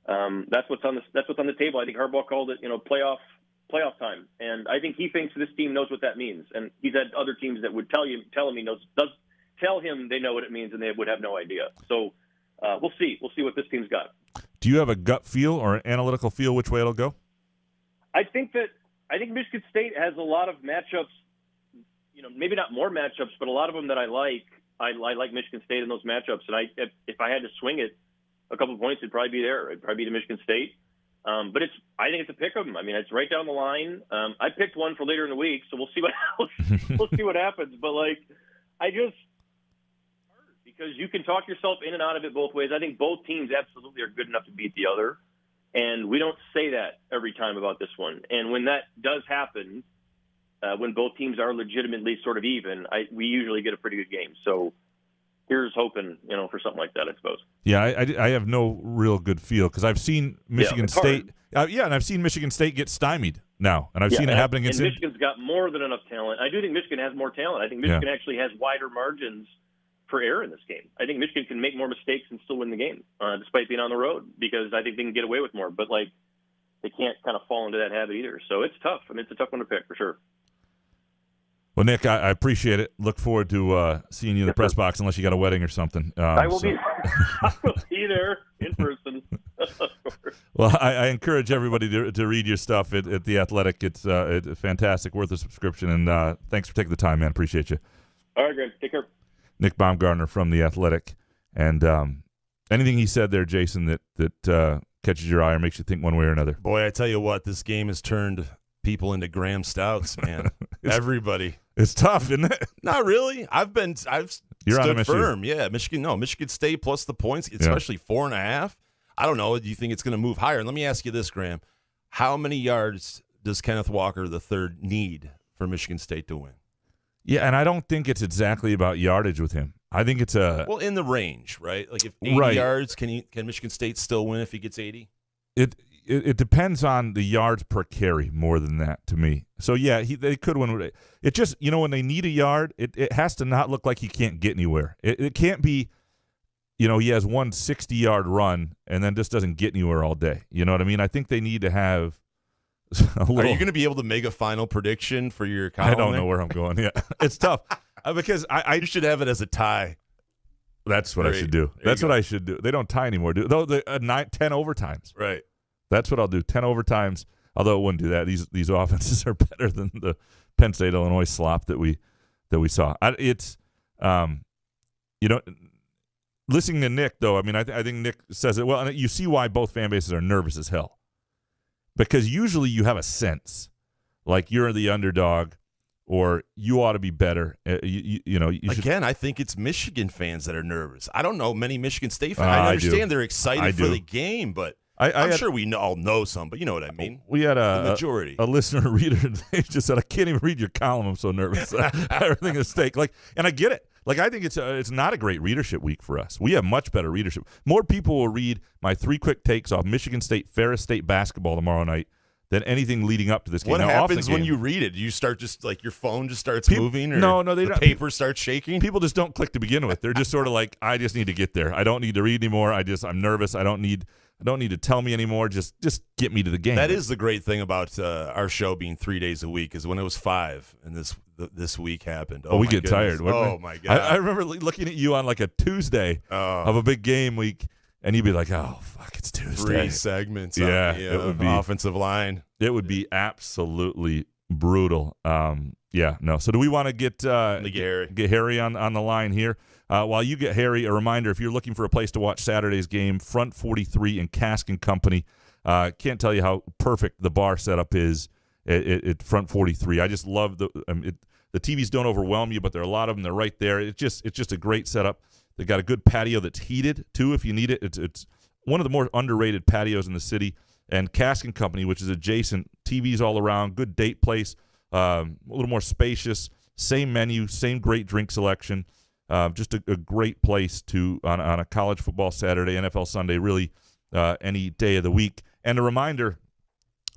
Speaker 5: that's what's on the table. I think Harbaugh called it, playoff time, and I think he thinks this team knows what that means. And he's had other teams that would tell him he knows. Tell him they know what it means, and they would have no idea. So we'll see. We'll see what this team's got.
Speaker 3: Do you have a gut feel or an analytical feel which way it'll go?
Speaker 5: I think Michigan State has a lot of matchups. Maybe not more matchups, but a lot of them that I like. I like Michigan State in those matchups, and if I had to swing it a couple of points, it'd probably be there. It'd probably be to Michigan State. But I think it's a pick 'em. I mean, it's right down the line. I picked one for later in the week, so we'll see what happens. But because you can talk yourself in and out of it both ways. I think both teams absolutely are good enough to beat the other, and we don't say that every time about this one. And when that does happen, when both teams are legitimately sort of even, we usually get a pretty good game. So here's hoping, for something like that, I suppose.
Speaker 3: Yeah, I have no real good feel, because I've seen Michigan State. And I've seen Michigan State get stymied now, and I've seen it happen against.
Speaker 5: And Michigan's got more than enough talent. I do think Michigan has more talent. I think Michigan actually has wider margins for error in this game. I think Michigan can make more mistakes and still win the game, despite being on the road, because I think they can get away with more. But they can't kind of fall into that habit either. So it's tough. I mean, it's a tough one to pick for sure.
Speaker 3: Well, Nick, I appreciate it. Look forward to seeing you in the press box, unless you got a wedding or something.
Speaker 5: I will be there in person. Of course.
Speaker 3: Well, I encourage everybody to read your stuff at The Athletic. It's fantastic, worth a subscription. And thanks for taking the time, man. Appreciate you.
Speaker 5: All right, Greg. Take care.
Speaker 3: Nick Baumgardner from The Athletic. And anything he said there, Jason, that catches your eye or makes you think one way or another?
Speaker 4: Boy, I tell you what, this game has turned people into Graham Stouts, man. Everybody.
Speaker 3: It's tough, isn't it?
Speaker 4: Not really. I've
Speaker 3: You're on
Speaker 4: stood
Speaker 3: MSU.
Speaker 4: firm. Yeah, Michigan State plus the points, especially 4.5. I don't know. Do you think it's going to move higher? And let me ask you this, Graham. How many yards does Kenneth Walker III need for Michigan State to win?
Speaker 3: Yeah, and I don't think it's exactly about yardage with him. I think it's
Speaker 4: well, in the range, right? Like if 80 yards, can Michigan State still win if he gets 80?
Speaker 3: It depends on the yards per carry more than that to me. So yeah, they could win. It just, when they need a yard, it has to not look like he can't get anywhere. It can't be, he has one 60-yard run and then just doesn't get anywhere all day. You know what I mean? I think they need to have a little.
Speaker 4: Are you going to be able to make a final prediction for your column?
Speaker 3: I don't know where I'm going. Yeah, it's tough because
Speaker 4: you should have it as a tie.
Speaker 3: That's what I should do. That's what I should do. They don't tie anymore, do they? 10 overtimes.
Speaker 4: Right.
Speaker 3: That's what I'll do. 10 overtimes. Although it wouldn't do that. These offenses are better than the Penn State Illinois slop that we saw. Listening to Nick though, I mean, I think Nick says it well, and you see why both fan bases are nervous as hell. Because usually you have a sense, like you're the underdog, or you ought to be better. You
Speaker 4: Again, I think it's Michigan fans that are nervous. I don't know many Michigan State fans. I understand they're excited for the game, but I'm sure we all know some. But you know what I mean.
Speaker 3: We had
Speaker 4: the majority.
Speaker 3: A listener reader. They just said, "I can't even read your column. I'm so nervous. Everything is stake." And I get it. I think it's not a great readership week for us. We have much better readership. More people will read my 3 quick takes off Michigan State, Ferris State basketball tomorrow night than anything leading up to this game.
Speaker 4: What happens when you read it? You start just your phone just starts moving, or the paper starts shaking?
Speaker 3: People just don't click to begin with. They're just sort of like, I just need to get there. I don't need to read anymore. I'm nervous. I don't need to tell me anymore. Just get me to the game.
Speaker 4: That is the great thing about our show being 3 days a week, is when it was 5 and this week happened.
Speaker 3: We get tired.
Speaker 4: Oh my God!
Speaker 3: I remember looking at you on like a Tuesday of a big game week, and you'd be like, "Oh fuck, it's Tuesday."
Speaker 4: 3 segments.
Speaker 3: Yeah,
Speaker 4: on the,
Speaker 3: it would be
Speaker 4: offensive line.
Speaker 3: It would be absolutely brutal. So do we want to get Harry on the line here? While you get Harry, a reminder, if you're looking for a place to watch Saturday's game, Front 43 and Cask & Company. Can't tell you how perfect the bar setup is at Front 43. I just love the TVs don't overwhelm you, but there are a lot of them. They're right there. It's just a great setup. They've got a good patio that's heated, too, if you need it. It's one of the more underrated patios in the city. And Cask & Company, which is adjacent, TVs all around, good date place, a little more spacious, same menu, same great drink selection. Just a great place to on a college football Saturday, NFL Sunday, really any day of the week. And a reminder,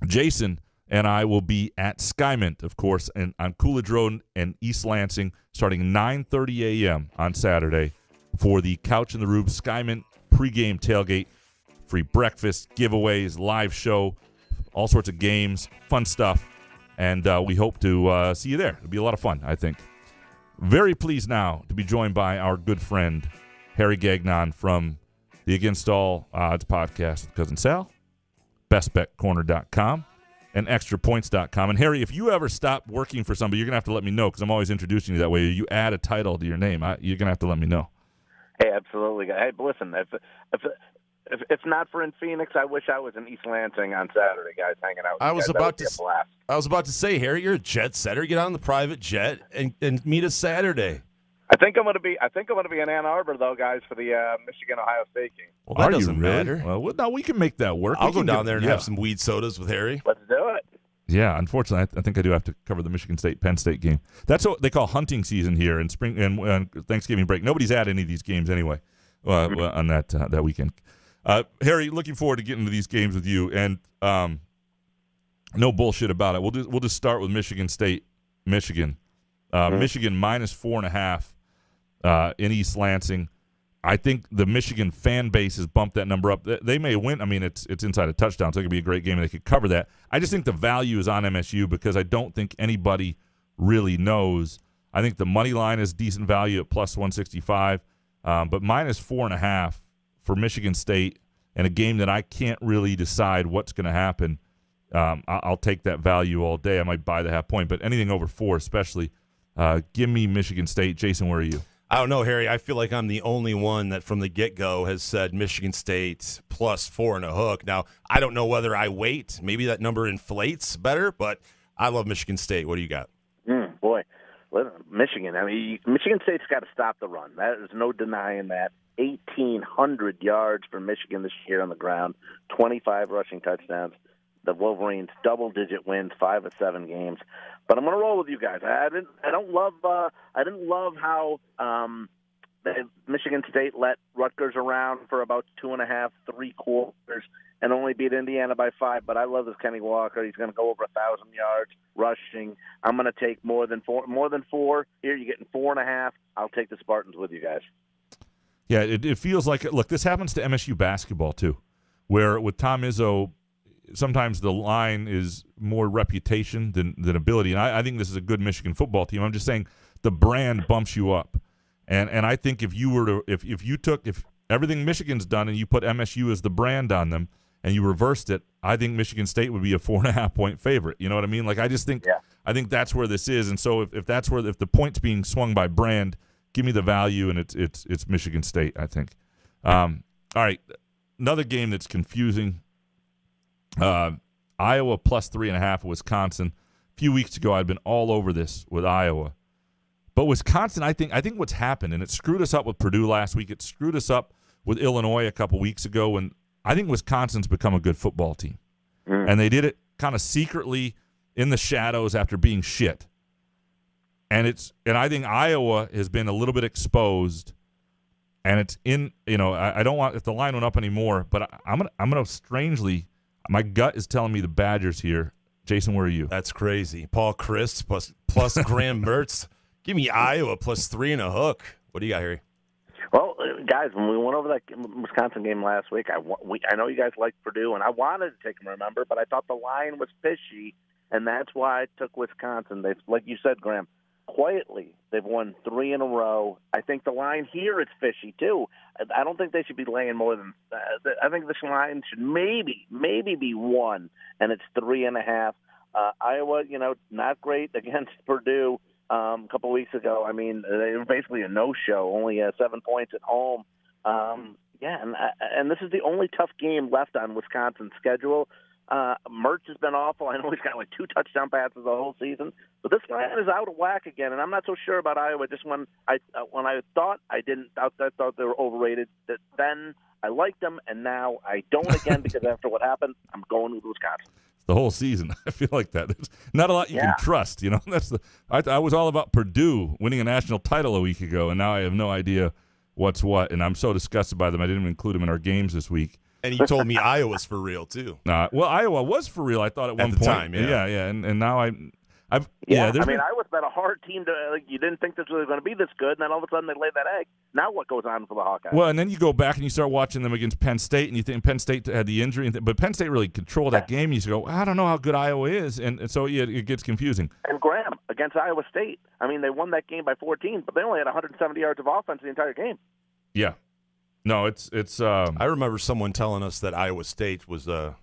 Speaker 3: Jason and I will be at Skymint, of course, and on Coolidge Road and East Lansing, starting 9:30 a.m. on Saturday for the Couch in the Rube Skymint pregame tailgate. Free breakfast, giveaways, live show, all sorts of games, fun stuff. And we hope to see you there. It'll be a lot of fun, I think. Very pleased now to be joined by our good friend, Harry Gagnon from the Against All Odds podcast with Cousin Sal, bestbetcorner.com, and extrapoints.com. And Harry, if you ever stop working for somebody, you're going to have to let me know, because I'm always introducing you that way. You add a title to your name. You're going to have to let me know.
Speaker 6: Hey, absolutely. Hey, listen, if it's not for in Phoenix, I wish I was in East Lansing on Saturday, guys, hanging out with
Speaker 4: I
Speaker 6: you
Speaker 4: was
Speaker 6: guys.
Speaker 4: about to say, Harry, you're a jet setter. Get on the private jet and meet us Saturday.
Speaker 6: I think I'm going to be in Ann Arbor, though, guys, for the Michigan-Ohio State game.
Speaker 4: Well, that doesn't matter.
Speaker 3: Well, no, we can make that work.
Speaker 4: I'll go down there and have some weed sodas with Harry.
Speaker 6: Let's do it.
Speaker 3: Yeah, unfortunately, I think I do have to cover the Michigan State-Penn State game. That's what they call hunting season here in spring and Thanksgiving break. Nobody's at any of these games anyway on that weekend. Harry, looking forward to getting to these games with you, and no bullshit about it. We'll just start with Michigan State, Michigan. Michigan minus 4.5 in East Lansing. I think the Michigan fan base has bumped that number up. They may win. I mean, it's inside a touchdown, so it could be a great game, and they could cover that. I just think the value is on MSU because I don't think anybody really knows. I think the money line is decent value at plus 165, but minus 4.5 for Michigan State and a game that I can't really decide what's going to happen, I'll take that value all day. I might buy the half point, but anything over 4 especially, give me Michigan State. Jason, where are you?
Speaker 4: I don't know, Harry. I feel like I'm the only one that from the get-go has said Michigan State plus 4 and a hook. Now, I don't know whether I wait. Maybe that number inflates better, but I love Michigan State. What do you got?
Speaker 6: Boy, Michigan. I mean, Michigan State's got to stop the run. There's no denying that. 1,800 yards for Michigan this year on the ground, 25 rushing touchdowns. The Wolverines double-digit wins, 5 of 7 games. But I'm going to roll with you guys. I didn't love how Michigan State let Rutgers around for about 2.5, 3 quarters, and only beat Indiana by 5. But I love this Kenny Walker. He's going to go over 1,000 yards rushing. I'm going to take more than 4. Here, you're getting 4.5. I'll take the Spartans with you guys.
Speaker 3: Yeah, it feels like it. Look, this happens to MSU basketball too, where with Tom Izzo, sometimes the line is more reputation than ability. And I think this is a good Michigan football team. I'm just saying the brand bumps you up. And I think if you were to if everything Michigan's done and you put MSU as the brand on them and you reversed it, I think Michigan State would be a 4.5 point favorite. You know what I mean? Like I just think I think that's where this is. And so if that's where if the point's being swung by brand, give me the value, and it's Michigan State, I think. All right, another game that's confusing. Iowa plus 3.5 at Wisconsin. A few weeks ago, I'd been all over this with Iowa. But Wisconsin, I think what's happened, and it screwed us up with Purdue last week. It screwed us up with Illinois a couple weeks ago, and I think Wisconsin's become a good football team. And they did it kind of secretly in the shadows after being shit. And I think Iowa has been a little bit exposed, and it's in, I don't want if the line went up anymore, but I'm gonna strangely, my gut is telling me the Badgers here. Jason, where are you?
Speaker 4: That's crazy. Paul Chryst plus Graham Mertz. Give me Iowa plus 3 and a hook. What do you got, Harry?
Speaker 6: Well, guys, when we went over that Wisconsin game last week, I know you guys liked Purdue, and I wanted to take them, remember, but I thought the line was fishy, and that's why I took Wisconsin. They, like you said, Graham, quietly, they've won 3 in a row. I think the line here is fishy, too. I don't think they should be laying more than I think this line should maybe be 1, and it's 3.5. Iowa, not great against Purdue a couple weeks ago. I mean, they were basically a no-show, only 7 points at home. And this is the only tough game left on Wisconsin's schedule. Mertz has been awful. I know he's got like 2 touchdown passes the whole season, but this line is out of whack again, and I'm not so sure about Iowa. Just when I thought I thought they were overrated. Then I liked them, and now I don't again because after what happened, I'm going with Wisconsin.
Speaker 3: The whole season, I feel like that. There's not a lot you can trust. That's I was all about Purdue winning a national title a week ago, and now I have no idea what's what, and I'm so disgusted by them. I didn't even include them in our games this week.
Speaker 4: And you told me Iowa's for real too.
Speaker 3: Well, Iowa was for real. I thought at one point.
Speaker 4: Time, yeah,
Speaker 3: and now I've.
Speaker 6: I mean, Iowa's been a hard team to. You didn't think this was going to be this good, and then all of a sudden they laid that egg. Now what goes on for the Hawkeyes?
Speaker 3: Well, and then you go back and you start watching them against Penn State, and you think Penn State had the injury, but Penn State really controlled that game. You go, I don't know how good Iowa is, and so it gets confusing.
Speaker 6: And Graham against Iowa State. I mean, they won that game by 14, but they only had 170 yards of offense the entire game.
Speaker 3: Yeah. No, it's.
Speaker 4: I remember someone telling us that Iowa State was
Speaker 6: Well,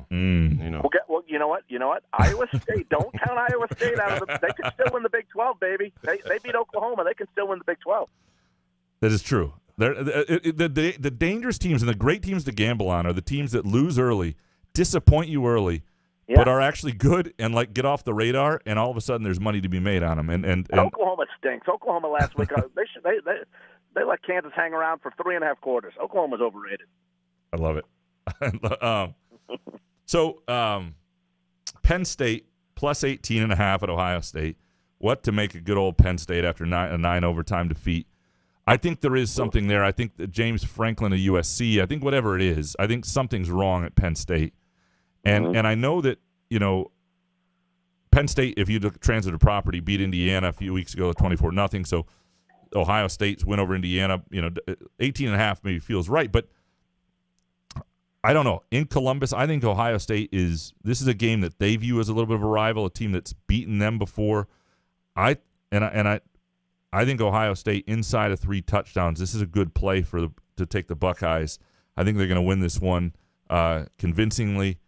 Speaker 6: you know what? Iowa State. Don't count Iowa State out of the. They can still win the Big 12, baby. They beat Oklahoma. They can still win the Big 12.
Speaker 3: That is true. The dangerous teams and the great teams to gamble on are the teams that lose early, disappoint you early, but are actually good and get off the radar. And all of a sudden, there's money to be made on them. And
Speaker 6: Oklahoma stinks. Oklahoma last week. They let Kansas hang around for 3.5 quarters. Oklahoma's overrated.
Speaker 3: I love it. So Penn State plus 18.5 at Ohio State. What to make a good old Penn State after a 9 overtime defeat? I think there is something there. I think that James Franklin of USC, I think whatever it is, I think something's wrong at Penn State. And I know that, Penn State, if you look transitive property, beat Indiana a few weeks ago 24-0. So Ohio State's win over Indiana, 18.5 maybe feels right. But I don't know. In Columbus, I think Ohio State this is a game that they view as a little bit of a rival, a team that's beaten them before. I think Ohio State inside of 3 touchdowns. This is a good play to take the Buckeyes. I think they're going to win this one convincingly.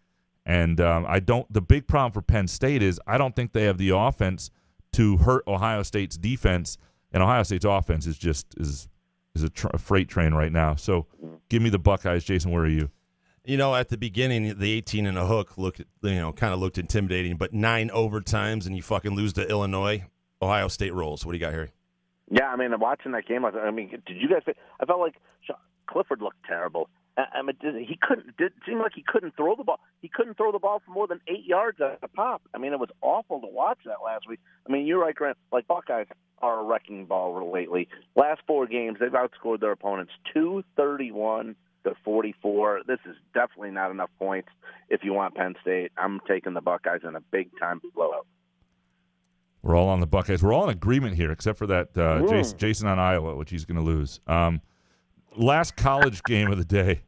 Speaker 3: And the big problem for Penn State is I don't think they have the offense to hurt Ohio State's defense, and Ohio State's offense is just a freight train right now. So give me the Buckeyes. Jason, where are you?
Speaker 4: At the beginning, the 18 and a hook looked intimidating, but 9 overtimes and you fucking lose to Illinois. Ohio State rolls. What do you got, Harry?
Speaker 6: Yeah, I mean, watching that game, did you guys? I felt like Clifford looked terrible. He couldn't. It seemed like he couldn't throw the ball. He couldn't throw the ball for more than 8 yards at a pop. I mean, it was awful to watch that last week. I mean, you're right, Grant. Like Buckeyes are a wrecking ball lately. Last 4 games, they've outscored their opponents 231 to 44. This is definitely not enough points if you want Penn State. I'm taking the Buckeyes in a big time blowout.
Speaker 3: We're all on the Buckeyes. We're all in agreement here, except for that Jason on Iowa, which he's going to lose. Last college game of the day,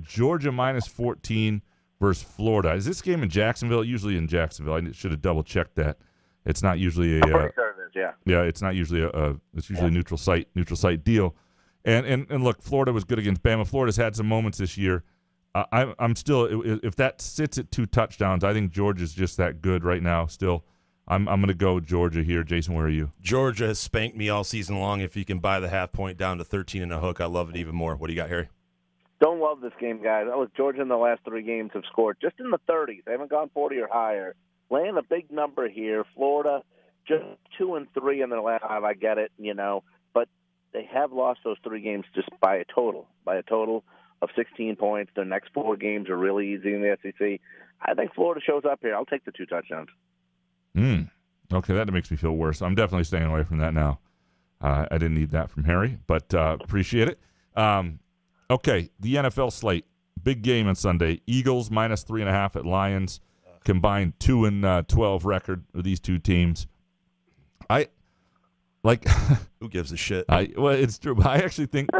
Speaker 3: Georgia -14 versus Florida. Is this game in Jacksonville? Usually in Jacksonville. I should have double-checked that. It's not usually a yeah, it's not usually it's usually a neutral site deal. And look, Florida was good against Bama. Florida's had some moments this year. I'm still, if that sits at 2 touchdowns, I think Georgia's just that good right now still. I'm going to go Georgia here. Jason, where are you?
Speaker 4: Georgia has spanked me all season long. If you can buy the half point down to 13 and a hook, I love it even more. What do you got, Harry?
Speaker 6: Don't love this game, guys. Georgia in the last 3 games have scored just in the 30s. They haven't gone 40 or higher. Laying a big number here. Florida just 2-3 in their last 5. I get it, but they have lost those 3 games just by a total of 16 points. Their next 4 games are really easy in the SEC. I think Florida shows up here. I'll take the 2 touchdowns.
Speaker 3: Okay, that makes me feel worse. I'm definitely staying away from that now. I didn't need that from Harry, but appreciate it. Okay, the NFL slate. Big game on Sunday. Eagles -3.5 at Lions. Combined 2-12 record of these 2 teams.
Speaker 4: Who gives a shit?
Speaker 3: Well, it's true, but I actually think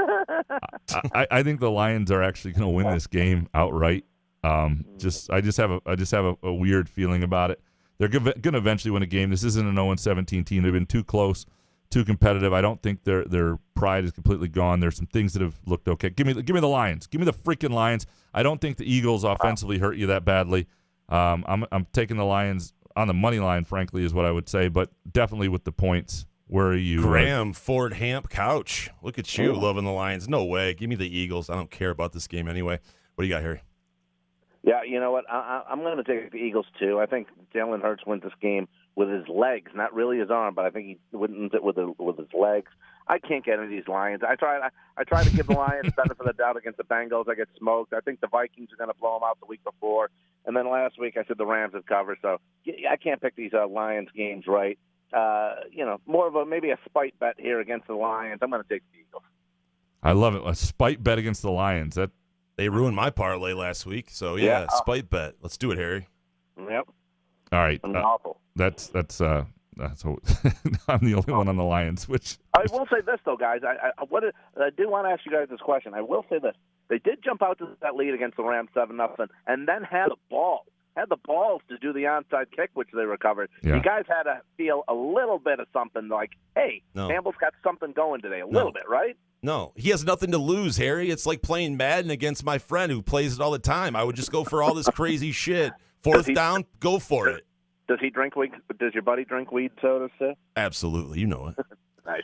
Speaker 3: I think the Lions are actually going to win this game outright. I just have a weird feeling about it. They're going to eventually win a game. This isn't an 0-17 team. They've been too close, too competitive. I don't think their pride is completely gone. There's some things that have looked okay. Give me the Lions. Give me the freaking Lions. I don't think the Eagles offensively hurt you that badly. I'm taking the Lions on the money line, frankly, is what I would say, but definitely with the points. Where are you?
Speaker 4: Graham, Ford Hamp, Couch. Look at you loving the Lions. No way. Give me the Eagles. I don't care about this game anyway. What do you got, Harry?
Speaker 6: Yeah, you know what? I'm going to take the Eagles, too. I think Jalen Hurts wins this game with his legs, not really his arm, but I think he wins it with his legs. I can't get into these Lions. I try to give the Lions benefit of the doubt against the Bengals. I get smoked. I think the Vikings are going to blow them out the week before. And then last week I said the Rams would cover. So I can't pick these Lions games right. More of maybe a spite bet here against the Lions. I'm going to take the Eagles.
Speaker 3: I love it. A spite bet against the Lions.
Speaker 4: They ruined my parlay last week. So, yeah. Spite bet. Let's do it, Harry.
Speaker 6: Yep.
Speaker 3: All right.
Speaker 6: Awful.
Speaker 3: That's I'm the only one on the Lions. Which
Speaker 6: I will say this though, guys. I do want to ask you guys this question. I will say this: they did jump out to that lead against the Rams 7-0, and then had the balls to do the onside kick, which they recovered. Yeah. You guys had to feel a little bit of something like, hey, Campbell's got something going today, a little bit, right?
Speaker 4: No, he has nothing to lose, Harry. It's like playing Madden against my friend who plays it all the time. I would just go for all this crazy shit. Fourth down, go for it.
Speaker 6: Does he drink weed? Does your buddy drink weed sodas too?
Speaker 4: Absolutely, you know it.
Speaker 6: Nice.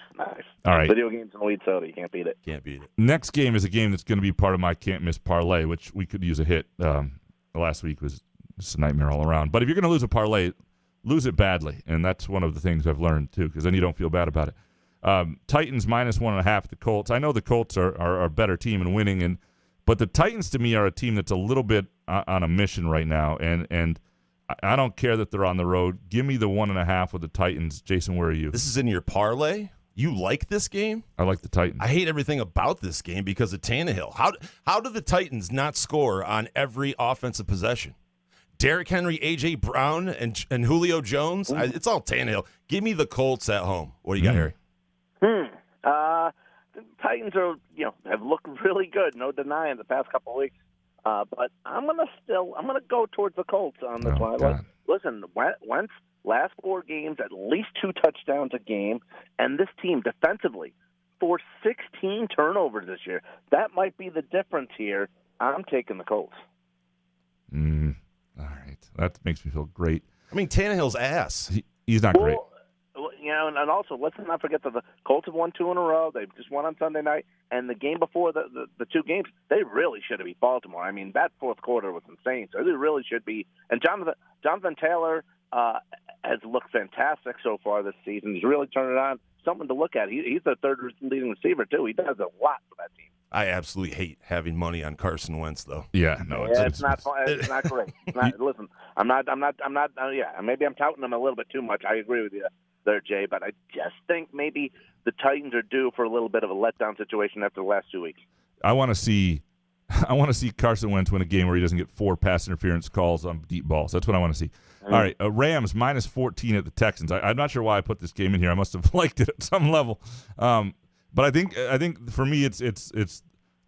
Speaker 3: All right.
Speaker 6: Video games and weed soda, you can't beat it.
Speaker 4: Can't beat it.
Speaker 3: Next game is a game that's going to be part of my can't miss parlay, which we could use a hit. Last week was just a nightmare all around. But if you're going to lose a parlay, lose it badly, and that's one of the things I've learned too, because then you don't feel bad about it. Titans -1.5 at the Colts. I know the Colts are a better team and winning, but the Titans to me are a team that's a little bit on a mission right now, and I don't care that they're on the road. Give me the 1.5 with the Titans. Jason, where are you?
Speaker 4: This is in your parlay? You like this game?
Speaker 3: I like the Titans.
Speaker 4: I hate everything about this game because of Tannehill. How do the Titans not score on every offensive possession? Derrick Henry, A.J. Brown, and Julio Jones? It's all Tannehill. Give me the Colts at home. What do you got, Harry?
Speaker 6: The Titans have looked really good, no denying the past couple of weeks. But I'm gonna go towards the Colts on this one.
Speaker 3: God.
Speaker 6: Listen, Wentz last 4 games at least 2 touchdowns a game, and this team defensively forced 16 turnovers this year. That might be the difference here. I'm taking the Colts.
Speaker 3: All right. That makes me feel great.
Speaker 4: I mean, Tannehill's ass.
Speaker 3: He's not great.
Speaker 6: You know, and also let's not forget that the Colts have won 2 in a row. They just won on Sunday night, and the game before the 2 games, they really should have beat Baltimore. I mean, that fourth quarter was insane. So they really should be. And Jonathan Taylor has looked fantastic so far this season. He's really turned it on. Something to look at. He's the third leading receiver too. He does a lot for that team.
Speaker 4: I absolutely hate having money on Carson Wentz, though.
Speaker 3: Yeah, no,
Speaker 6: it's not fun. It's not great. It's not, listen, I'm not. Yeah, maybe I'm touting them a little bit too much. I agree with you there, Jay. But I just think maybe the Titans are due for a little bit of a letdown situation after the last 2 weeks.
Speaker 3: I want to see Carson Wentz win a game where he doesn't get 4 pass interference calls on deep balls. That's what I want to see. All right, Rams minus 14 at the Texans. I'm not sure why I put this game in here. I must have liked it at some level. But I think for me it's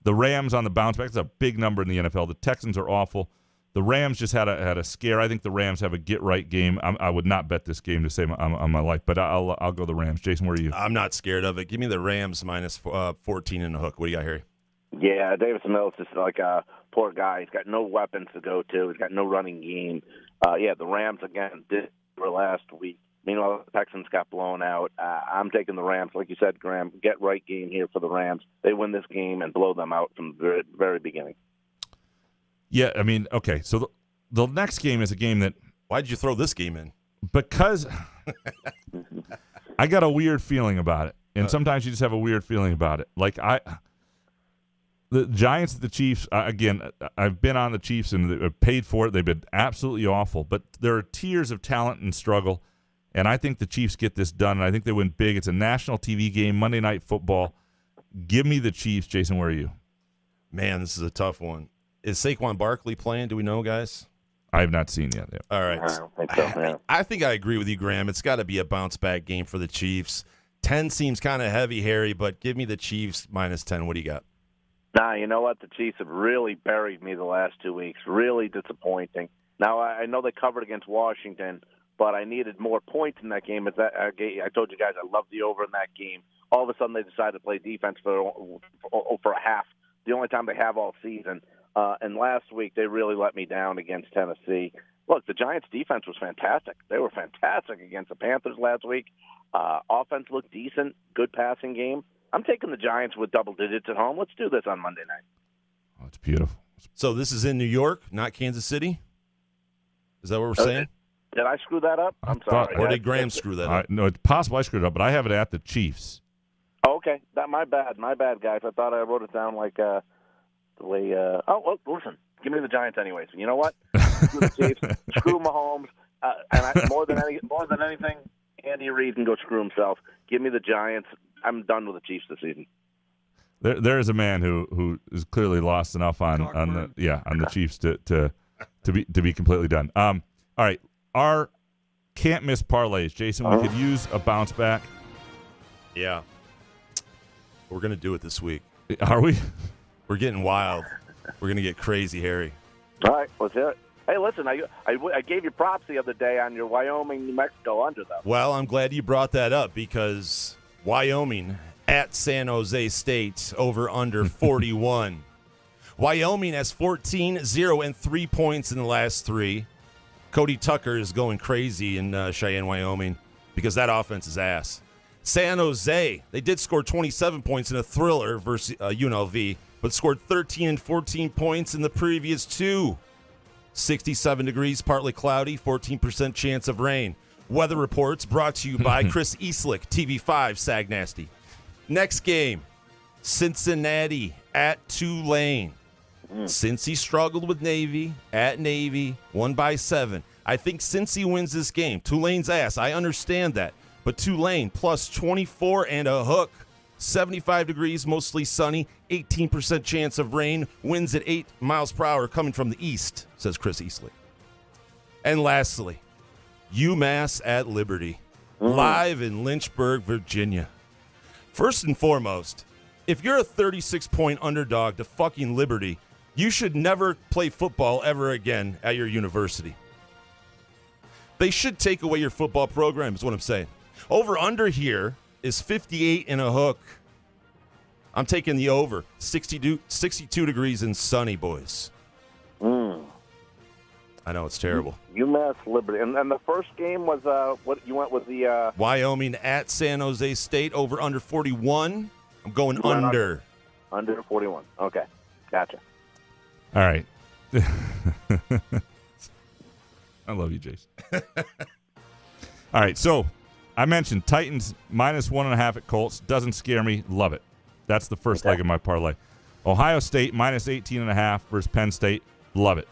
Speaker 3: the Rams on the bounce back. It's a big number in the NFL. The Texans are awful. The Rams just had a scare. I think the Rams have a get right game. I would not bet this game to save on my life, but I'll go the Rams. Jason, where are you?
Speaker 4: I'm not scared of it. Give me the Rams minus 14 in the hook. What do you got, Harry?
Speaker 6: Yeah, Davis Mills is like a poor guy. He's got no weapons to go to. He's got no running game. The Rams again did for last week. Meanwhile, the Texans got blown out. I'm taking the Rams. Like you said, Graham, get right game here for the Rams. They win this game and blow them out from the very, very beginning.
Speaker 3: Yeah, I mean, okay. So the next game is a game that...
Speaker 4: Why did you throw this game in?
Speaker 3: Because I got a weird feeling about it. And sometimes you just have a weird feeling about it. Like, the Giants, the Chiefs, again, I've been on the Chiefs and they've paid for it. They've been absolutely awful. But there are tiers of talent and struggle. And I think the Chiefs get this done, and I think they win big. It's a national TV game, Monday Night Football. Give me the Chiefs. Jason, where are you?
Speaker 4: Man, this is a tough one. Is Saquon Barkley playing? Do we know, guys?
Speaker 3: I have not seen yet. Yeah.
Speaker 4: All right.
Speaker 6: I don't think so, yeah.
Speaker 4: I think I agree with you, Graham. It's got to be a bounce-back game for the Chiefs. 10 seems kind of heavy, Harry, but give me the Chiefs minus 10. What do you got?
Speaker 6: Nah, you know what? The Chiefs have really buried me the last 2 weeks. Really disappointing. Now, I know they covered against Washington, but I needed more points in that game. I told you guys I loved the over in that game. All of a sudden, they decided to play defense for a half, the only time they have all season. And last week, they really let me down against Tennessee. Look, the Giants' defense was fantastic. They were fantastic against the Panthers last week. Offense looked decent, good passing game. I'm taking the Giants with double digits at home. Let's do this on Monday night.
Speaker 3: Oh, it's beautiful.
Speaker 4: So this is in New York, not Kansas City? Is that what we're saying?
Speaker 6: Did I screw that up? I'm sorry.
Speaker 4: Or did Graham screw that up?
Speaker 3: No, it's possible I screwed it up, but I have it at the Chiefs.
Speaker 6: Oh, okay. My bad, guys. I thought I wrote it down like the way. Listen. Give me the Giants anyways. You know what? Screw the Chiefs. Screw Mahomes. More than anything, Andy Reid can go screw himself. Give me the Giants. I'm done with the Chiefs this season.
Speaker 3: There is a man who is clearly lost enough on the Chiefs to be completely done. All right. Our can't miss parlays, Jason. We could use a bounce back.
Speaker 4: Yeah, we're gonna do it this week.
Speaker 3: Are we?
Speaker 4: We're getting wild. We're gonna get crazy, Harry.
Speaker 6: All right, let's hear it. Hey, listen, I gave you props the other day on your Wyoming, New Mexico under, though.
Speaker 4: Well, I'm glad you brought that up because Wyoming at San Jose State over under 41. Wyoming has 14, 0, and 3 points in the last 3. Cody Tucker is going crazy in Cheyenne, Wyoming, because that offense is ass. San Jose, they did score 27 points in a thriller versus UNLV, but scored 13 and 14 points in the previous 2. 67 degrees, partly cloudy, 14% chance of rain. Weather reports brought to you by Chris Eastlick, TV5, Sag Nasty. Next game, Cincinnati at Tulane. Cincy struggled with Navy, at Navy, won by 7. I think Cincy wins this game. Tulane's ass, I understand that. But Tulane plus 24 and a hook. 75 degrees, mostly sunny, 18% chance of rain, winds at 8 miles per hour coming from the east, says Chris Eastlick. And lastly, UMass at Liberty, live in Lynchburg, Virginia. First and foremost, if you're a 36-point underdog to fucking Liberty, you should never play football ever again at your university. They should take away your football program, is what I'm saying. Over under here is 58 and a hook. I'm taking the over. 62 degrees and sunny, boys. I know, it's terrible.
Speaker 6: UMass Liberty. And the first game was what you went with the
Speaker 4: Wyoming at San Jose State over under 41. I'm going under.
Speaker 6: Under 41. Okay. Gotcha.
Speaker 3: All right. I love you, Jason. All right, so I mentioned Titans -1.5 at Colts. Doesn't scare me. Love it. That's the first leg of my parlay. Ohio State -18.5 versus Penn State. Love it.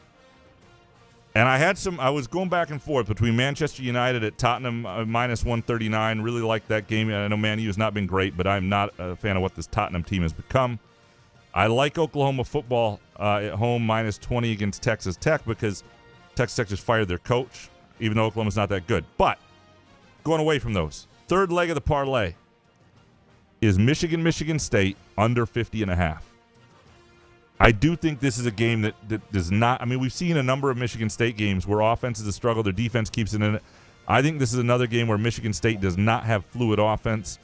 Speaker 3: And I was going back and forth between Manchester United at Tottenham -139. Really like that game. I know Man U has not been great, but I'm not a fan of what this Tottenham team has become. I like Oklahoma football at home -20 against Texas Tech because Texas Tech just fired their coach, even though Oklahoma's not that good. But going away from those, third leg of the parlay is Michigan State under 50.5. I do think this is a game that does not – I mean, we've seen a number of Michigan State games where offense is a struggle, their defense keeps it in it. I think this is another game where Michigan State does not have fluid offense.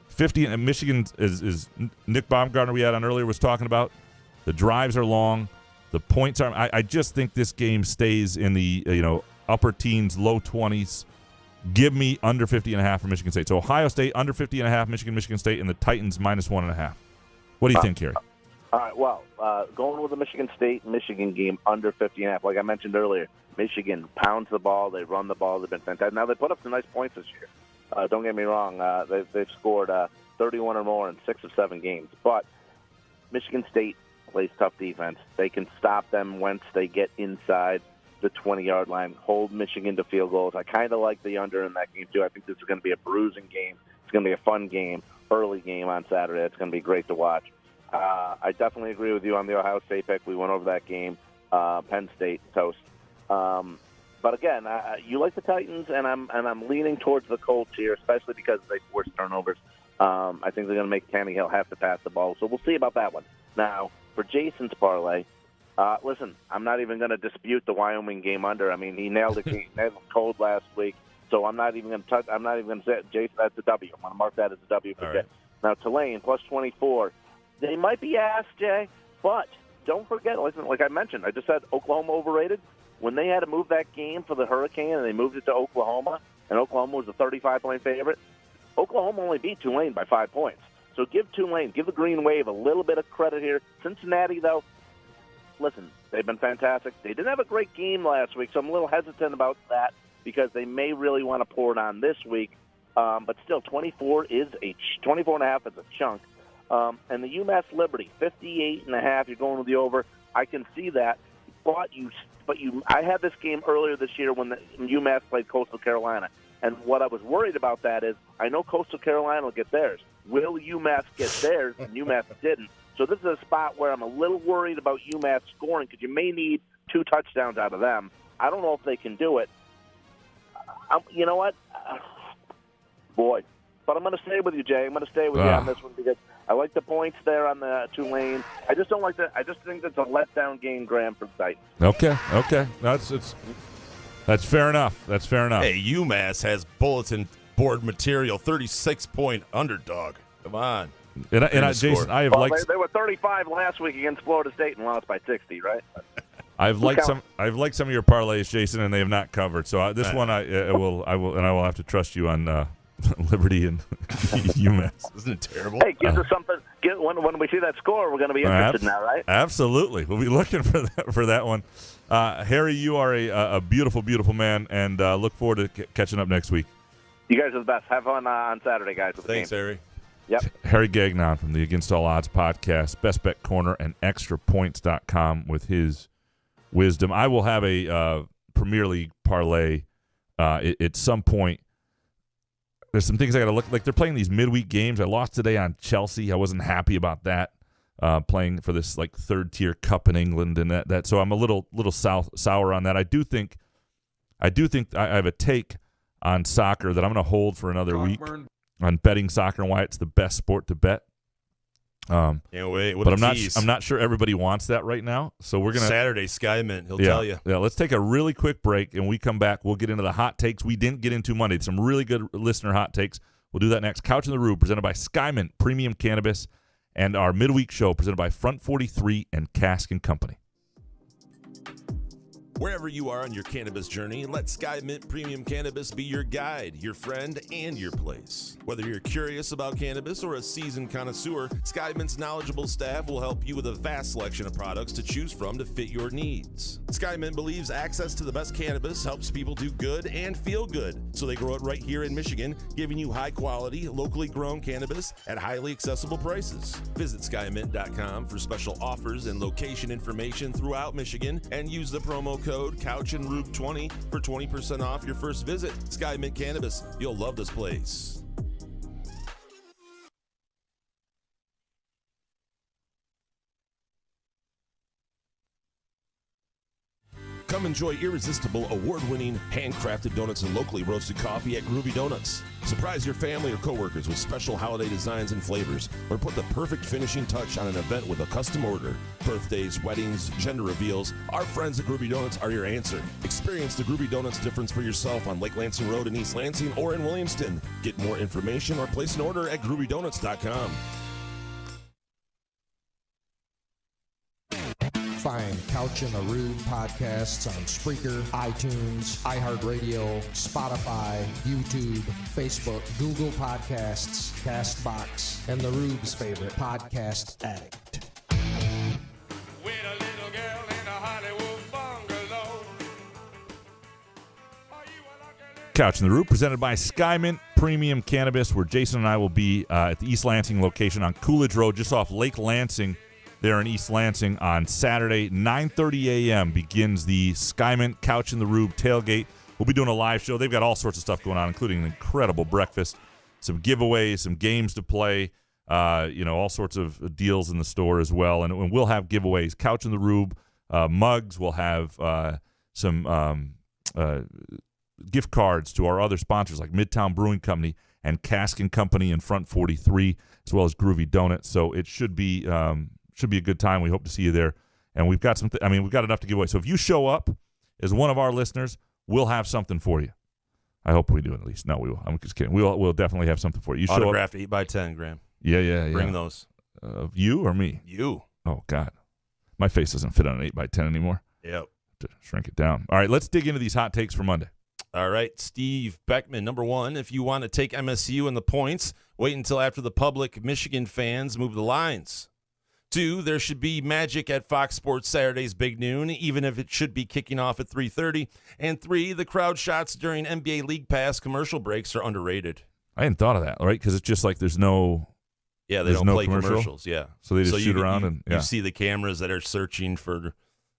Speaker 3: 50 and Michigan is Nick Baumgardner we had on earlier was talking about. The drives are long. The points are – I just think this game stays in the upper teens, low 20s. Give me under 50.5 for Michigan State. So Ohio State under 50.5, Michigan State, and the Titans -1.5. What do you think, Harry?
Speaker 6: All right, well, going with the Michigan State-Michigan game under 50.5, like I mentioned earlier, Michigan pounds the ball, they run the ball, they've been fantastic. Now, they put up some nice points this year. Don't get me wrong, they've scored 31 or more in 6 of 7 games. But Michigan State plays tough defense. They can stop them once they get inside the 20-yard line, hold Michigan to field goals. I kind of like the under in that game, too. I think this is going to be a bruising game. It's going to be a fun game, early game on Saturday. It's going to be great to watch. I definitely agree with you on the Ohio State pick. We went over that game. Penn State toast. But again, you like the Titans, and I'm leaning towards the Colts here, especially because they force turnovers. I think they're going to make Tannehill have to pass the ball. So we'll see about that one. Now, for Jason's parlay, listen, I'm not even going to dispute the Wyoming game under. I mean, he nailed it. He nailed it cold last week. So I'm not even going to touch. I'm not even going to say, Jason, that's a W. I'm going to mark that as a W for right. Now, Tulane +24. They might be asked, Jay, but don't forget, listen, like I mentioned, I just said Oklahoma overrated. When they had to move that game for the Hurricane and they moved it to Oklahoma, and Oklahoma was a 35-point favorite, Oklahoma only beat Tulane by 5 points. So give Tulane, give the Green Wave a little bit of credit here. Cincinnati, though, listen, they've been fantastic. They didn't have a great game last week, so I'm a little hesitant about that because they may really want to pour it on this week. But still, 24.5 is a chunk. And the UMass Liberty, 58.5. You're going with the over. I can see that. But I had this game earlier this year when UMass played Coastal Carolina. And what I was worried about that is I know Coastal Carolina will get theirs. Will UMass get theirs? And UMass didn't. So this is a spot where I'm a little worried about UMass scoring because you may need 2 touchdowns out of them. I don't know if they can do it. You know what? Boy. But I'm going to stay with you, Jay. I'm going to stay with you on this one because I like the points there on the Tulane. I just don't like that. I just think that's a letdown game, Graham, for the Titans.
Speaker 3: Okay. That's fair enough. That's fair enough.
Speaker 4: Hey, UMass has bulletin board material, 36-point underdog. Come on.
Speaker 3: Jason, I have
Speaker 6: they were 35 last week against Florida State and lost by 60, right?
Speaker 3: I've liked some of your parlays, Jason, and they have not covered. So this one I will have to trust you on Liberty and UMass.
Speaker 4: Isn't it terrible?
Speaker 6: Hey, gives us something. When we see that score, we're going to be interested now, right?
Speaker 3: Absolutely. We'll be looking for that one. Harry, you are a beautiful, beautiful man, and look forward to catching up next week.
Speaker 6: You guys are the best. Have fun on Saturday, guys.
Speaker 4: Thanks, Harry.
Speaker 6: Yep.
Speaker 3: Harry Gagnon from the Against All Odds podcast, Best Bet Corner, and ExtraPoints.com with his wisdom. I will have a Premier League parlay at some point. There's some things I got to look like. They're playing these midweek games. I lost today on Chelsea. I wasn't happy about that. Playing for this like third tier cup in England and that. So I'm a little sour on that. I do think I have a take on soccer that I'm going to hold for another week on betting soccer and why it's the best sport to bet.
Speaker 4: Can't wait.
Speaker 3: But I'm not sure everybody wants that right now. So we're gonna
Speaker 4: Saturday Skyman. He'll tell you.
Speaker 3: Yeah. Let's take a really quick break, and we come back. We'll get into the hot takes we didn't get into Monday. Some really good listener hot takes. We'll do that next. Couch in the Rube, presented by Skyman Premium Cannabis, and our midweek show presented by Front 43 and Cask & Company.
Speaker 4: Wherever you are on your cannabis journey, let Sky Mint Premium Cannabis be your guide, your friend, and your place. Whether you're curious about cannabis or a seasoned connoisseur, Sky Mint's knowledgeable staff will help you with a vast selection of products to choose from to fit your needs. Sky Mint believes access to the best cannabis helps people do good and feel good, so they grow it right here in Michigan, giving you high-quality, locally grown cannabis at highly accessible prices. Visit skymint.com for special offers and location information throughout Michigan, and use the promo code CouchAndRube20 for 20% off your first visit. Sky Mint Cannabis. You'll love this place. Come enjoy irresistible, award-winning, handcrafted donuts and locally roasted coffee at Groovy Donuts. Surprise your family or coworkers with special holiday designs and flavors, or put the perfect finishing touch on an event with a custom order. Birthdays, weddings, gender reveals, our friends at Groovy Donuts are your answer. Experience the Groovy Donuts difference for yourself on Lake Lansing Road in East Lansing or in Williamston. Get more information or place an order at groovydonuts.com.
Speaker 1: Find Couch in the Rube podcasts on Spreaker, iTunes, iHeartRadio, Spotify, YouTube, Facebook, Google Podcasts, CastBox, and the Rube's favorite podcast addict.
Speaker 7: With a little girl in a Hollywood bungalow.
Speaker 3: Couch in the Rube, presented by Skyman Premium Cannabis, where Jason and I will be at the East Lansing location on Coolidge Road, just off Lake Lansing. There in East Lansing on Saturday, 9:30 a.m. begins the Skyman Couch in the Rube tailgate. We'll be doing a live show. They've got all sorts of stuff going on, including an incredible breakfast, some giveaways, some games to play, all sorts of deals in the store as well. And we'll have giveaways. Couch in the Rube mugs. We'll have some gift cards to our other sponsors like Midtown Brewing Company and Cask & Company and Front 43, as well as Groovy Donuts. So it should be a good time. We hope to see you there. And we've got we've got enough to give away. So if you show up as one of our listeners, we'll have something for you. I hope we do at least. No, we will. I'm just kidding. We'll definitely have something for you. You
Speaker 4: Autographed 8x10, Graham.
Speaker 3: Yeah.
Speaker 4: Bring those.
Speaker 3: You or me?
Speaker 4: You.
Speaker 3: Oh, God. My face doesn't fit on an 8x10 anymore.
Speaker 4: Yep.
Speaker 3: To shrink it down. All right, let's dig into these hot takes for Monday.
Speaker 4: All right, Steve Beckman, number one, if you want to take MSU and the points, wait until after the public Michigan fans move the lines. 2, there should be magic at Fox Sports Saturday's Big Noon, even if it should be kicking off at 3:30. And 3, the crowd shots during NBA League Pass commercial breaks are underrated.
Speaker 3: I hadn't thought of that, right? Because it's just like there's no...
Speaker 4: Yeah, they don't play commercials, yeah.
Speaker 3: So they just shoot around
Speaker 4: you see the cameras that are searching for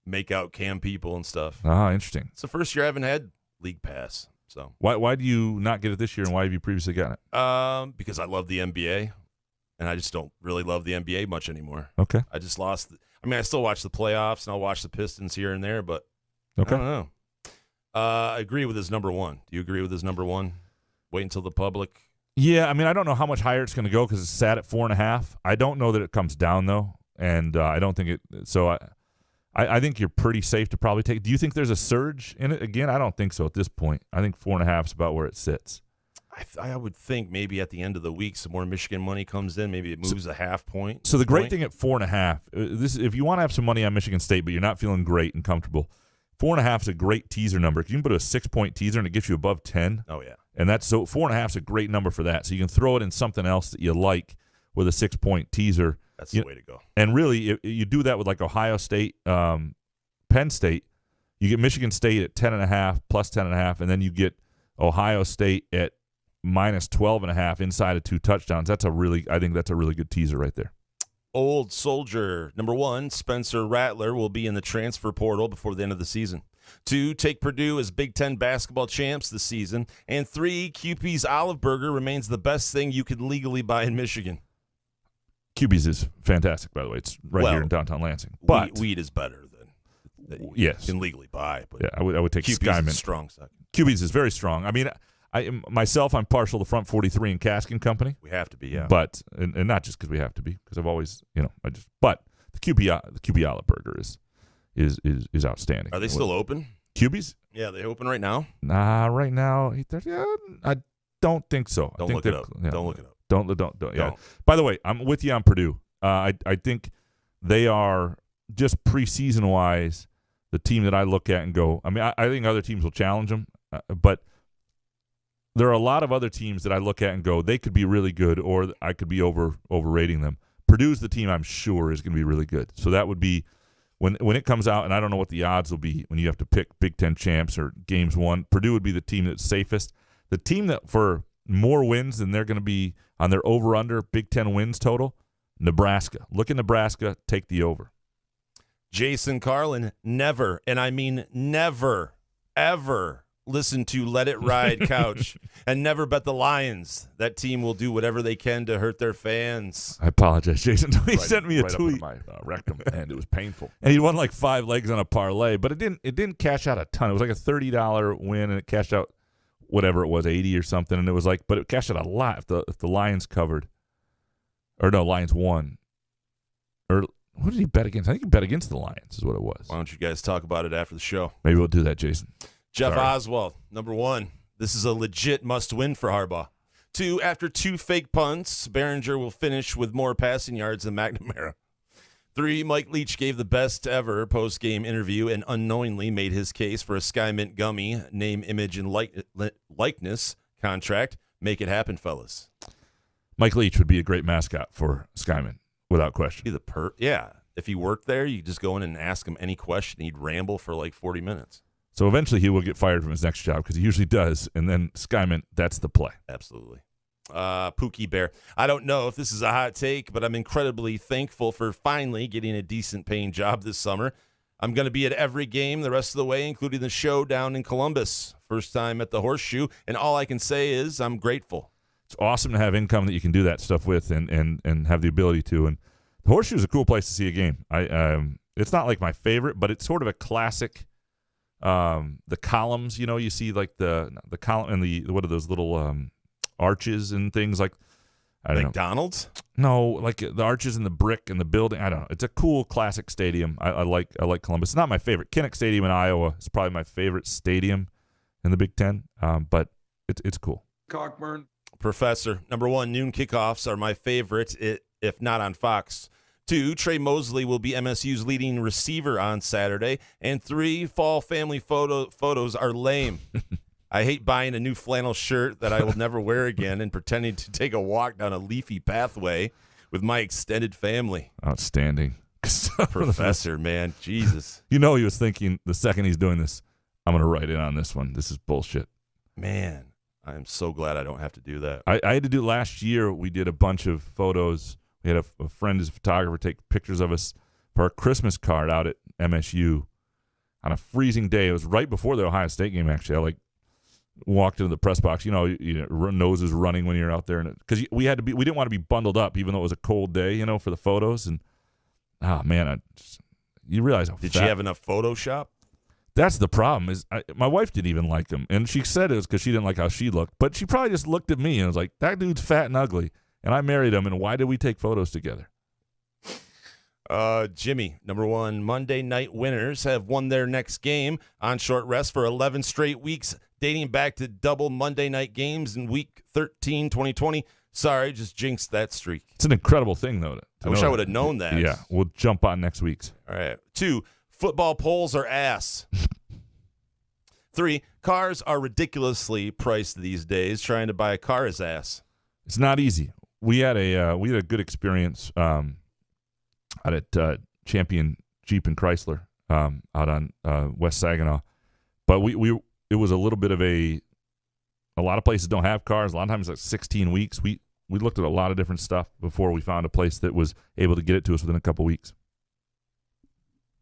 Speaker 4: make-out cam people and stuff.
Speaker 3: Ah, interesting.
Speaker 4: It's the first year I haven't had League Pass. So
Speaker 3: why do you not get it this year, and why have you previously gotten it?
Speaker 4: Because I love the NBA. And I just don't really love the NBA much anymore.
Speaker 3: Okay.
Speaker 4: I just lost. I still watch the playoffs, and I'll watch the Pistons here and there, but
Speaker 3: okay.
Speaker 4: I don't know. I agree with his number one. Do you agree with his number one? Wait until the public.
Speaker 3: Yeah, I don't know how much higher it's going to go because it's sat at 4.5. I don't know that it comes down, though, and I don't think it – so I think you're pretty safe to probably take – do you think there's a surge in it again? I don't think so at this point. I think 4.5 is about where it sits.
Speaker 4: I would think maybe at the end of the week some more Michigan money comes in. Maybe it moves a half point.
Speaker 3: So the great thing at 4.5, if you want to have some money on Michigan State, but you're not feeling great and comfortable, 4.5 is a great teaser number. You can put a 6-point teaser and it gets you above 10.
Speaker 4: Oh yeah,
Speaker 3: and that's so 4.5 is a great number for that. So you can throw it in something else that you like with a 6-point teaser.
Speaker 4: That's the way to go.
Speaker 3: And really, you do that with like Ohio State, Penn State. You get Michigan State at 10.5 plus 10.5, and then you get Ohio State at minus 12.5 inside of 2 touchdowns. I think that's a really good teaser right there.
Speaker 4: Old Soldier, number 1, Spencer Rattler will be in the transfer portal before the end of the season. 2, take Purdue as Big Ten basketball champs this season. And 3, QP's Olive Burger remains the best thing you could legally buy in Michigan.
Speaker 3: QB's is fantastic, by the way. It's here in downtown Lansing. But
Speaker 4: weed is better than
Speaker 3: yes,
Speaker 4: you can legally buy. But
Speaker 3: yeah, I would take
Speaker 4: QB's
Speaker 3: Skyman.
Speaker 4: Is strong second.
Speaker 3: QB's is very strong. I'm partial to Front 43 and Cask & Company.
Speaker 4: We have to be, yeah.
Speaker 3: But and not just because we have to be, because I've always, but the QB Olive Burger is outstanding.
Speaker 4: Are they still open?
Speaker 3: QB's?
Speaker 4: Yeah, they open right now.
Speaker 3: Nah, right now I don't think so.
Speaker 4: Don't
Speaker 3: I think
Speaker 4: look it up.
Speaker 3: Yeah,
Speaker 4: Don't look it up.
Speaker 3: Don't. Yeah.
Speaker 4: Don't.
Speaker 3: By the way, I'm with you on Purdue. I think they are just preseason wise the team that I look at and go. I mean, I think other teams will challenge them, but there are a lot of other teams that I look at and go, they could be really good, or I could be overrating them. Purdue's the team I'm sure is going to be really good. So that would be when it comes out, and I don't know what the odds will be when you have to pick Big Ten champs or games won. Purdue would be the team that's safest. The team that for more wins than they're going to be on their over-under Big Ten wins total, Nebraska. Look at Nebraska, take the over.
Speaker 4: Jason Carlin, never, and I mean never, ever listen to Let It Ride Couch and never bet the Lions. That team will do whatever they can to hurt their fans.
Speaker 3: I apologize, Jason. He sent me a
Speaker 4: right
Speaker 3: tweet.
Speaker 4: up into my rectum, and it was painful.
Speaker 3: And he won like 5 legs on a parlay, but it didn't cash out a ton. It was like a $30 win, and it cashed out whatever it was, 80 or something. And it was like, but it cashed out a lot if the Lions covered, or no, Lions won. Or what did he bet against? I think he bet against the Lions is what it was.
Speaker 4: Why don't you guys talk about it after the show?
Speaker 3: Maybe we'll do that, Jason.
Speaker 4: Jeff
Speaker 3: Sorry.
Speaker 4: Oswald, number 1. This is a legit must-win for Harbaugh. 2, after 2 fake punts, Behringer will finish with more passing yards than McNamara. 3, Mike Leach gave the best ever post-game interview and unknowingly made his case for a Sky Mint Gummy name, image, and likeness contract. Make it happen, fellas.
Speaker 3: Mike Leach would be a great mascot for Skyman, without question.
Speaker 4: Yeah. If he worked there, you just go in and ask him any question. He'd ramble for like 40 minutes.
Speaker 3: So eventually he will get fired from his next job because he usually does. And then Skyman, that's the play.
Speaker 4: Absolutely. Pookie Bear. I don't know if this is a hot take, but I'm incredibly thankful for finally getting a decent paying job this summer. I'm going to be at every game the rest of the way, including the show down in Columbus. First time at the Horseshoe. And all I can say is I'm grateful.
Speaker 3: It's awesome to have income that you can do that stuff with and have the ability to. And the Horseshoe is a cool place to see a game. It's not like my favorite, but it's sort of a classic. The columns, you see like the column and what are those little arches and things like I don't know.
Speaker 4: McDonald's?
Speaker 3: No, like the arches and the brick and the building. I don't know. It's a cool classic stadium. I like Columbus. It's not my favorite. Kinnick Stadium in Iowa is probably my favorite stadium in the Big Ten. But it's cool.
Speaker 1: Cockburn.
Speaker 4: Professor, number 1, noon kickoffs are my favorite, if not on Fox. 2, Trey Mosley will be MSU's leading receiver on Saturday. And 3, fall family photos are lame. I hate buying a new flannel shirt that I will never wear again and pretending to take a walk down a leafy pathway with my extended family.
Speaker 3: Outstanding.
Speaker 4: Professor, man, Jesus.
Speaker 3: He was thinking the second he's doing this, I'm going to write in on this one. This is bullshit.
Speaker 4: Man, I'm so glad I don't have to do that.
Speaker 3: I had to do last year. We did a bunch of photos. We had a friend who's a photographer take pictures of us for our Christmas card out at MSU on a freezing day. It was right before the Ohio State game, actually. I walked into the press box. Nose is running when you're out there, because we didn't want to be bundled up, even though it was a cold day, for the photos. And man, you realize how
Speaker 4: did she have enough Photoshop?
Speaker 3: That's the problem. Is my wife didn't even like them, and she said it was because she didn't like how she looked. But she probably just looked at me and was like, "That dude's fat and ugly." And I married him, and why did we take photos together?
Speaker 4: Jimmy, number 1, Monday night winners have won their next game on short rest for 11 straight weeks, dating back to double Monday night games in week 13, 2020. Sorry, just jinxed that streak.
Speaker 3: It's an incredible thing, though.
Speaker 4: I wish I would have known that.
Speaker 3: Yeah, we'll jump on next week's.
Speaker 4: All right. 2, football polls are ass. 3, cars are ridiculously priced these days. Trying to buy a car is ass.
Speaker 3: It's not easy. We had a good experience out at Champion Jeep and Chrysler out on West Saginaw, but it was a little bit of a lot of places don't have cars. A lot of times it's 16 weeks. We looked at a lot of different stuff before we found a place that was able to get it to us within a couple weeks.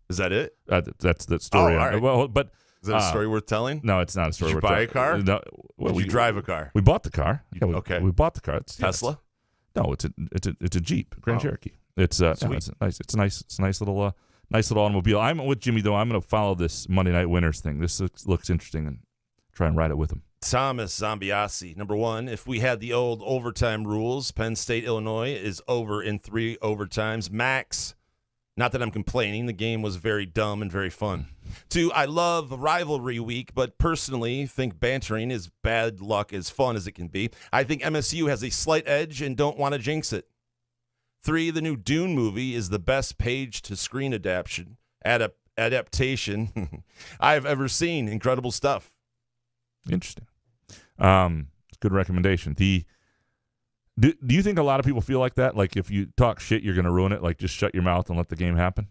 Speaker 4: Is that it?
Speaker 3: That's the story.
Speaker 4: Oh, all right.
Speaker 3: Well, but
Speaker 4: is that a story worth telling?
Speaker 3: No, it's not a story.
Speaker 4: Did you buy a car?
Speaker 3: No. Well,
Speaker 4: Did you drive a car?
Speaker 3: We bought the car. Yeah,
Speaker 4: okay.
Speaker 3: We bought the car. It's
Speaker 4: Tesla?
Speaker 3: No, it's a Jeep, Grand Cherokee. It's it's a nice little automobile. I'm with Jimmy though. I'm going to follow this Monday night winners thing. This looks interesting and try and ride it with him.
Speaker 4: Thomas Zambiasi, number 1. If we had the old overtime rules, Penn State, Illinois is over in 3 overtimes max. Not that I'm complaining. The game was very dumb and very fun. 2, I love rivalry week, but personally think bantering is bad luck as fun as it can be. I think MSU has a slight edge and don't want to jinx it. 3, the new Dune movie is the best page-to-screen adaptation I've ever seen. Incredible stuff.
Speaker 3: Interesting. Good recommendation. Do you think a lot of people feel like that? Like if you talk shit, you're going to ruin it? Like just shut your mouth and let the game happen?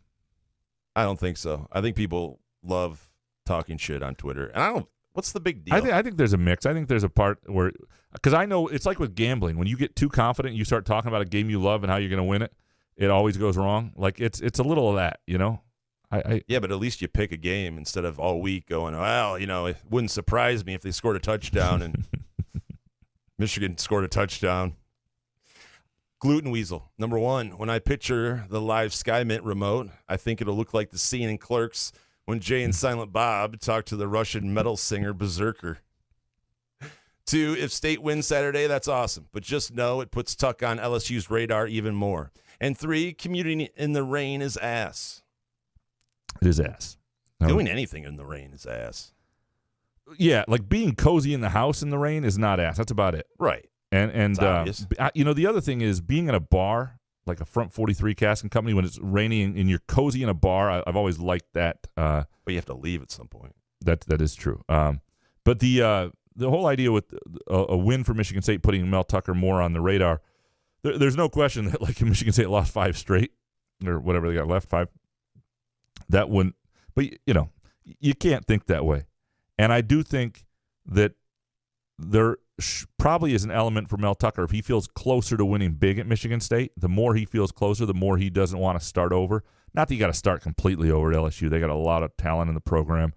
Speaker 4: I don't think so. I think people love talking shit on Twitter. And what's the big deal?
Speaker 3: I think there's a mix. I think there's a part where, because I know it's like with gambling. When you get too confident, you start talking about a game you love and how you're going to win it, it always goes wrong. Like it's a little of that, you know?
Speaker 4: Yeah, but at least you pick a game instead of all week going, well, you know, it wouldn't surprise me if they scored a touchdown and Michigan scored a touchdown. Gluten Weasel. Number 1, when I picture the live Sky Mint remote, I think it'll look like the scene in Clerks when Jay and Silent Bob talk to the Russian metal singer Berserker. 2, if State wins Saturday, that's awesome, but just know it puts Tuck on LSU's radar even more. And 3, commuting in the rain is ass.
Speaker 3: It is ass.
Speaker 4: Doing anything in the rain is ass.
Speaker 3: Yeah, like being cozy in the house in the rain is not ass. That's about it.
Speaker 4: Right.
Speaker 3: And you know, the other thing is being in a bar, like a Front 43 casting company, when it's raining and you're cozy in a bar. I've always liked that.
Speaker 4: But you have to leave at some point.
Speaker 3: That is true. But the whole idea with a win for Michigan State, putting Mel Tucker more on the radar, there's no question that like if Michigan State lost 5 straight or whatever they got left, 5, that wouldn't. But you know, you can't think that way. And I do think that there probably is an element for Mel Tucker. If he feels closer to winning big at Michigan State, the more he feels closer, the more he doesn't want to start over. Not that you got to start completely over at LSU. They got a lot of talent in the program.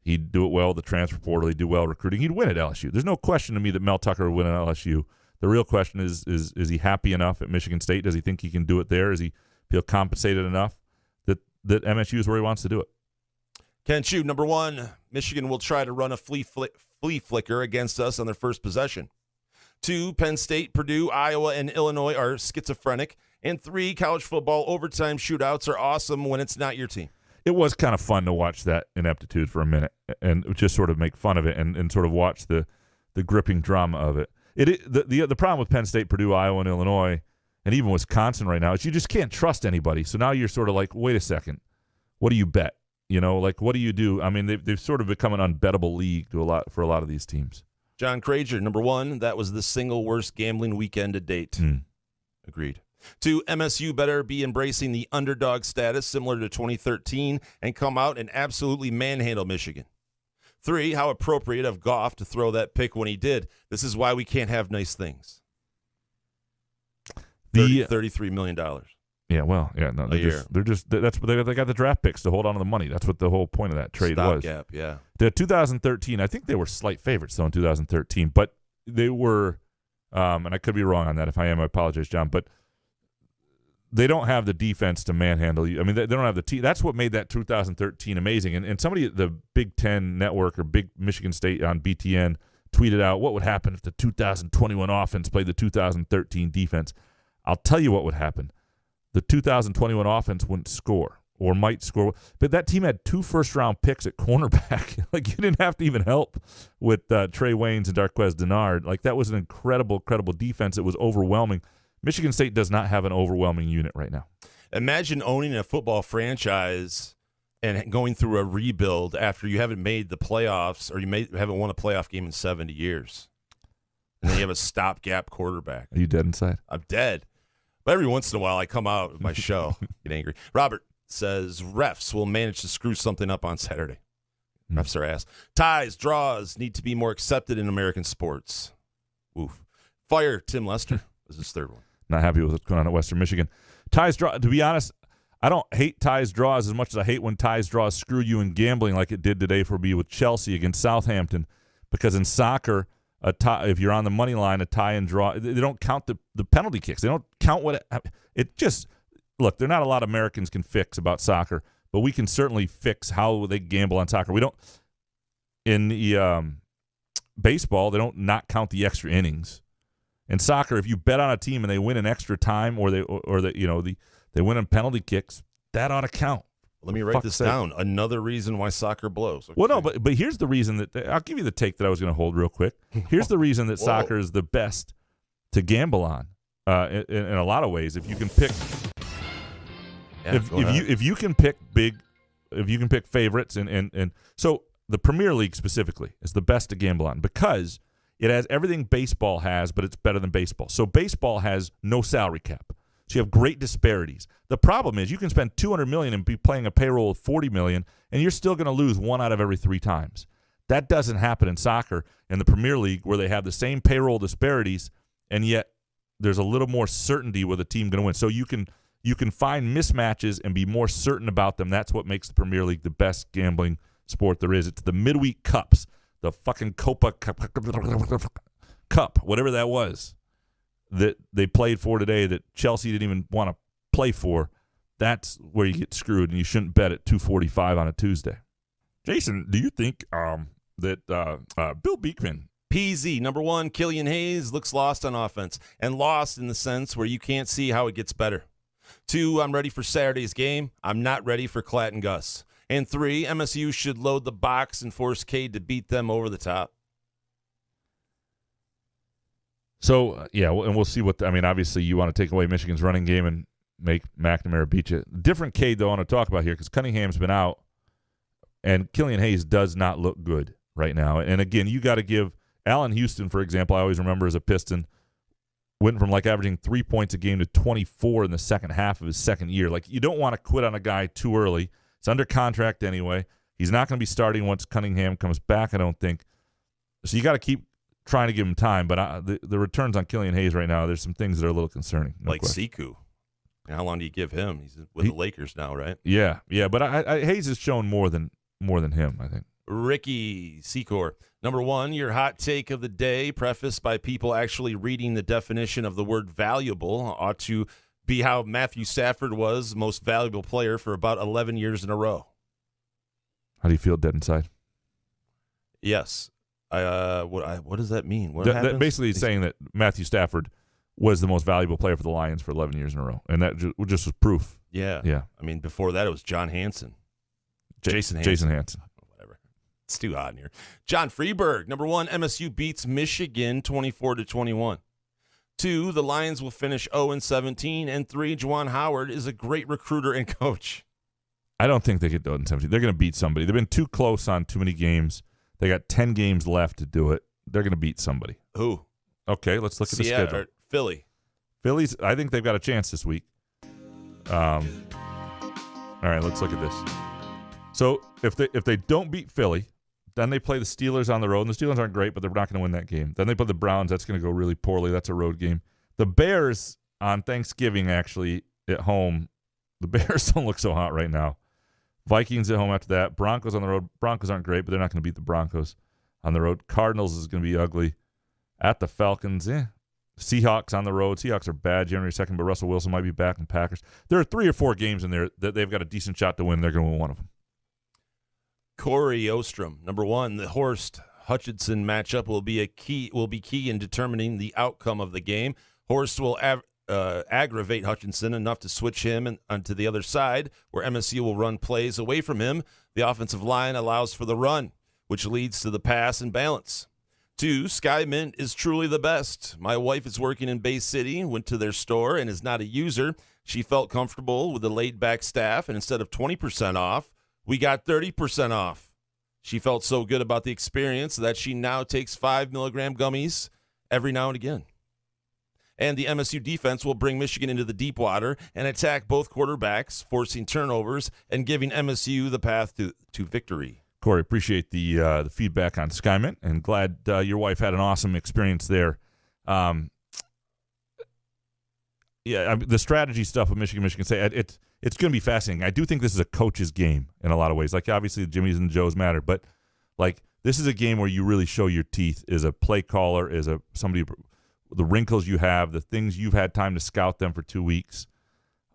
Speaker 3: He'd do it well with the transfer portal. He'd do well recruiting. He'd win at LSU. There's no question to me that Mel Tucker would win at LSU. The real question is he happy enough at Michigan State? Does he think he can do it there? Does he feel compensated enough that MSU is where he wants to do it?
Speaker 4: Ken Chu, number 1, Michigan will try to run a flea flicker against us on their first possession. 2, Penn State, Purdue, Iowa, and Illinois are schizophrenic. And 3, college football overtime shootouts are awesome when it's not your team.
Speaker 3: It was kind of fun to watch that ineptitude for a minute and just sort of make fun of it and sort of watch the gripping drama of it. The problem with Penn State, Purdue, Iowa, and Illinois, and even Wisconsin right now, is you just can't trust anybody. So now you're sort of like, wait a second, what do you bet? You know, like what do you do? I mean, they've sort of become an unbettable league for a lot of these teams.
Speaker 4: John Crager, number 1, that was the single worst gambling weekend to date. Agreed. 2, MSU better be embracing the underdog status similar to 2013 and come out and absolutely manhandle Michigan. 3, how appropriate of Goff to throw that pick when he did. This is why we can't have nice things. $33 million.
Speaker 3: Yeah, well, yeah, no, they got the draft picks to hold on to the money. That's what the whole point of that trade was.
Speaker 4: Stopgap, yeah.
Speaker 3: The 2013, I think they were slight favorites though in 2013, but they were, and I could be wrong on that. If I am, I apologize, John. But they don't have the defense to manhandle you. I mean, they don't have the team. That's what made that 2013 amazing. And somebody at the Big Ten Network or Big Michigan State on BTN tweeted out what would happen if the 2021 offense played the 2013 defense. I'll tell you what would happen. The 2021 offense wouldn't score or might score. But that team had 2 first-round picks at cornerback. Like, you didn't have to even help with Trey Waynes and Darqueze Dennard. Like, that was an incredible defense. It was overwhelming. Michigan State does not have an overwhelming unit right now.
Speaker 4: Imagine owning a football franchise and going through a rebuild after you haven't made the playoffs or haven't won a playoff game in 70 years. And then you have a stopgap quarterback.
Speaker 3: Are you dead inside?
Speaker 4: I'm dead. But every once in a while, I come out with my show, get angry. Robert says refs will manage to screw something up on Saturday. Refs are ass. Ties, draws need to be more accepted in American sports. Oof. Fire Tim Lester was his third one.
Speaker 3: Not happy with what's going on at Western Michigan. Ties, draw. To be honest, I don't hate ties, draws as much as I hate when ties, draws screw you in gambling like it did today for me with Chelsea against Southampton. Because in soccer, a tie, if you're on the money line, a tie and draw, they don't count the penalty kicks. They don't count what it just look. There are not a lot of Americans can fix about soccer, but we can certainly fix how they gamble on soccer. We don't in the baseball. They don't not count the extra innings. In soccer, if you bet on a team and they win in extra time or they win in penalty kicks, That ought to count.
Speaker 4: Let me write this down. Another reason why soccer blows. Okay.
Speaker 3: Well, no, but here's the reason that I'll give you the take that I was going to hold real quick. Here's the reason that soccer is the best to gamble on in a lot of ways. If you can pick, if you can pick favorites and so the Premier League specifically is the best to gamble on because it has everything baseball has, but it's better than baseball. So baseball has no salary cap. So you have great disparities. The problem is you can spend $200 million and be playing a payroll of $40 million, and you're still going to lose 1 out of every 3 times. That doesn't happen in soccer in the Premier League where they have the same payroll disparities, and yet there's a little more certainty with a team going to win. So you can find mismatches and be more certain about them. That's what makes the Premier League the best gambling sport there is. It's the midweek cups, the fucking Copa Cup, whatever that was, that they played for today that Chelsea didn't even want to play for. That's where you get screwed, and you shouldn't bet at 2:45 on a Tuesday. Jason, do you think that Bill Beekman,
Speaker 4: PZ, number 1, Killian Hayes looks lost on offense, and lost in the sense where you can't see how it gets better. 2, I'm ready for Saturday's game. I'm not ready for Klatt and Gus. And 3, MSU should load the box and force Cade to beat them over the top.
Speaker 3: So, yeah, and we'll see obviously you want to take away Michigan's running game and make McNamara beat you. Different Cade, though, I want to talk about here because Cunningham's been out, and Killian Hayes does not look good right now. And, again, you got to give Allen Houston, for example, I always remember as a Piston, went from averaging 3 points a game to 24 in the second half of his second year. You don't want to quit on a guy too early. It's under contract anyway. He's not going to be starting once Cunningham comes back, I don't think. So you got to keep trying to give him time. But the returns on Killian Hayes right now, there's some things that are a little concerning. No question.
Speaker 4: Siku. How long do you give him? He's with the Lakers now, right?
Speaker 3: Yeah. But Hayes has shown more than him, I think.
Speaker 4: Ricky Secor. Number 1, your hot take of the day, prefaced by people actually reading the definition of the word valuable, ought to be how Matthew Stafford was most valuable player for about 11 years in a row.
Speaker 3: How do you feel dead inside?
Speaker 4: Yes. What does that mean? What happens?
Speaker 3: Basically saying that Matthew Stafford was the most valuable player for the Lions for 11 years in a row, and that just was proof.
Speaker 4: Yeah. I mean, before that, it was John Hanson. Jason Hanson. Whatever. It's too hot in here. John Freeberg. Number 1, MSU beats Michigan 24-21. 2, the Lions will finish 0-17. And 3, Juwan Howard is a great recruiter and coach. I
Speaker 3: don't think they get 0-17. They're going to beat somebody. They've been too close on too many games. They got 10 games left to do it. They're going to beat somebody.
Speaker 4: Who?
Speaker 3: Okay, let's look at the schedule.
Speaker 4: Philly.
Speaker 3: Phillies, I think they've got a chance this week. All right, let's look at this. So if they don't beat Philly, then they play the Steelers on the road. And the Steelers aren't great, but they're not going to win that game. Then they play the Browns. That's going to go really poorly. That's a road game. The Bears on Thanksgiving, actually, at home, the Bears don't look so hot right now. Vikings at home after that. Broncos on the road. Broncos aren't great, but they're not going to beat the Broncos on the road. Cardinals is going to be ugly. At the Falcons, Seahawks on the road. Seahawks are bad January 2nd, but Russell Wilson might be back in Packers. There are 3 or 4 games in there that they've got a decent shot to win. They're going to win one of them.
Speaker 4: Corey Ostrom. Number 1, the Horst Hutchinson matchup will be key in determining the outcome of the game. Horst will aggravate Hutchinson enough to switch him onto the other side, where MSU will run plays away from him. The offensive line allows for the run, which leads to the pass and balance. 2, Sky Mint is truly the best. My wife is working in Bay City, went to their store, and is not a user. She felt comfortable with the laid-back staff, and instead of 20% off, we got 30% off. She felt so good about the experience that she now takes 5 milligram gummies every now and again. And the MSU defense will bring Michigan into the deep water and attack both quarterbacks, forcing turnovers and giving MSU the path to victory.
Speaker 3: Corey, appreciate the feedback on SkyMint, and glad your wife had an awesome experience there. The strategy stuff of Michigan State, it's going to be fascinating. I do think this is a coach's game in a lot of ways. Obviously, the Jimmys and the Joes matter, but this is a game where you really show your teeth as a play caller, as somebody, the wrinkles you have, the things you've had time to scout them for 2 weeks.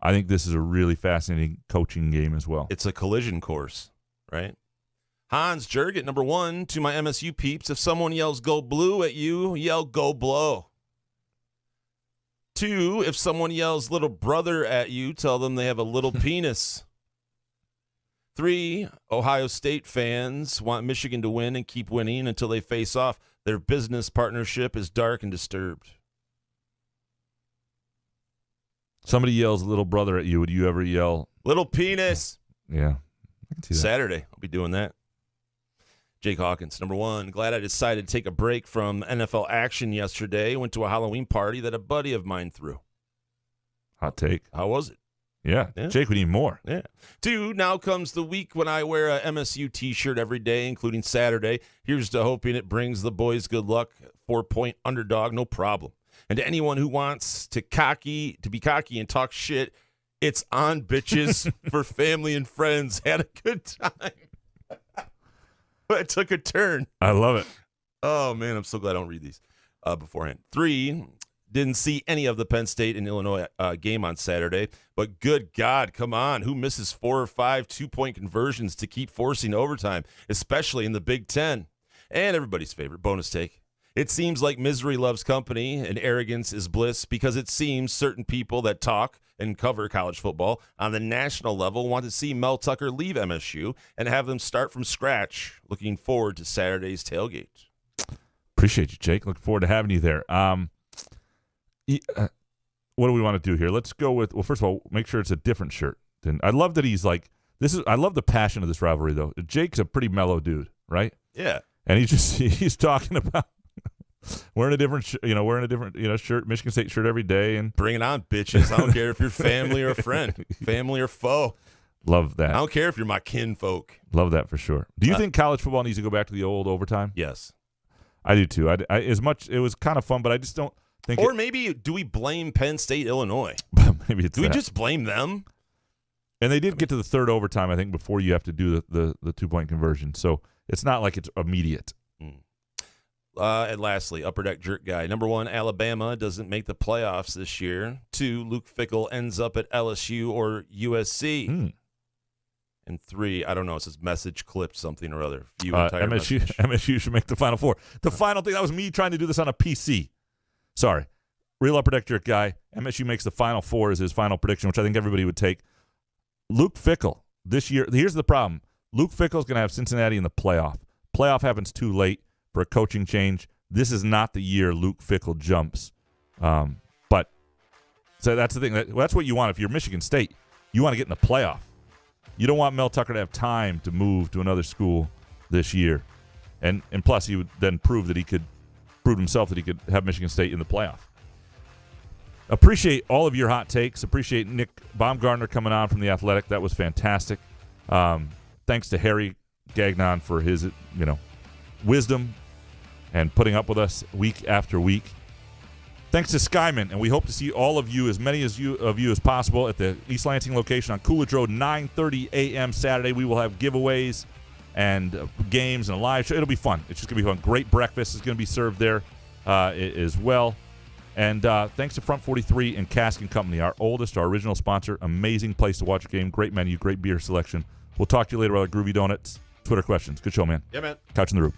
Speaker 3: I think this is a really fascinating coaching game as well.
Speaker 4: It's a collision course, right? Hans Jurget, number 1, to my MSU peeps, if someone yells "Go Blue" at you, yell "Go Blow." 2, if someone yells "little brother" at you, tell them they have a little penis. 3, Ohio State fans want Michigan to win and keep winning until they face off. Their business partnership is dark and disturbed.
Speaker 3: Somebody yells little brother at you. Would you ever yell?
Speaker 4: Little penis.
Speaker 3: Yeah. I can see that.
Speaker 4: Saturday, I'll be doing that. Jake Hawkins, number 1. Glad I decided to take a break from NFL action yesterday. Went to a Halloween party that a buddy of mine threw.
Speaker 3: Hot take.
Speaker 4: How was it?
Speaker 3: Yeah. Jake, we need more.
Speaker 4: Yeah. 2, now comes the week when I wear a MSU t-shirt every day, including Saturday. Here's to hoping it brings the boys good luck. 4-point underdog, no problem. And to anyone who wants to be cocky and talk shit, it's on, bitches, for family and friends. Had a good time. It took a turn.
Speaker 3: I love it.
Speaker 4: Oh, man, I'm so glad I don't read these beforehand. 3, didn't see any of the Penn State and Illinois game on Saturday, but good God, come on. Who misses 4 or 5 2-point conversions to keep forcing overtime, especially in the Big Ten? And everybody's favorite bonus take. It seems like misery loves company and arrogance is bliss, because it seems certain people that talk and cover college football on the national level want to see Mel Tucker leave MSU and have them start from scratch. Looking forward to Saturday's tailgate.
Speaker 3: Appreciate you, Jake. Looking forward to having you there. What do we want to do here? Let's go with, well, first of all, make sure it's a different shirt. I love that he's like, I love the passion of this rivalry, though. Jake's a pretty mellow dude, right?
Speaker 4: Yeah.
Speaker 3: And he's talking about wearing a different shirt, Michigan State shirt every day, and
Speaker 4: bring it on, bitches. I don't care if you're family or friend, family or foe.
Speaker 3: Love that.
Speaker 4: I don't care if you're my kinfolk.
Speaker 3: Love that for sure. Do you think college football needs to go back to the old overtime?
Speaker 4: Yes,
Speaker 3: I do too. As much it was kind of fun, but I just don't think.
Speaker 4: Or maybe do we blame Penn State, Illinois?
Speaker 3: Maybe it's.
Speaker 4: Do we just blame them?
Speaker 3: And they did get to the third overtime, I think, before you have to do the 2-point conversion. So it's not like it's immediate.
Speaker 4: And lastly, Upper Deck Jerk Guy. Number 1, Alabama doesn't make the playoffs this year. 2, Luke Fickell ends up at LSU or USC. And 3, I don't know, it says message clipped something or other.
Speaker 3: MSU should make the Final Four. The final thing, that was me trying to do this on a PC. Sorry. Real Upper Deck Jerk Guy. MSU makes the Final Four is his final prediction, which I think everybody would take. Luke Fickell this year, here's the problem. Luke Fickell's going to have Cincinnati in the playoff. Playoff happens too late for a coaching change. This is not the year Luke Fickell jumps. But so that's the thing. That's what you want if you're Michigan State. You want to get in the playoff. You don't want Mel Tucker to have time to move to another school this year. And plus, he would then prove himself that he could have Michigan State in the playoff. Appreciate all of your hot takes. Appreciate Nick Baumgardner coming on from The Athletic. That was fantastic. Thanks to Harry Gagnon for his, wisdom and putting up with us week after week. Thanks to Skyman, and we hope to see all of you, as many of you as possible, at the East Lansing location on Coolidge Road, 9:30 a.m. Saturday. We will have giveaways and games and a live show. It'll be fun. It's just going to be fun. Great breakfast is going to be served there as well. And thanks to Front 43 and Cask & Company, our original sponsor. Amazing place to watch a game. Great menu, great beer selection. We'll talk to you later about Groovy Donuts. Twitter questions. Good show, man.
Speaker 4: Yeah, man.
Speaker 3: Couch in the Roof.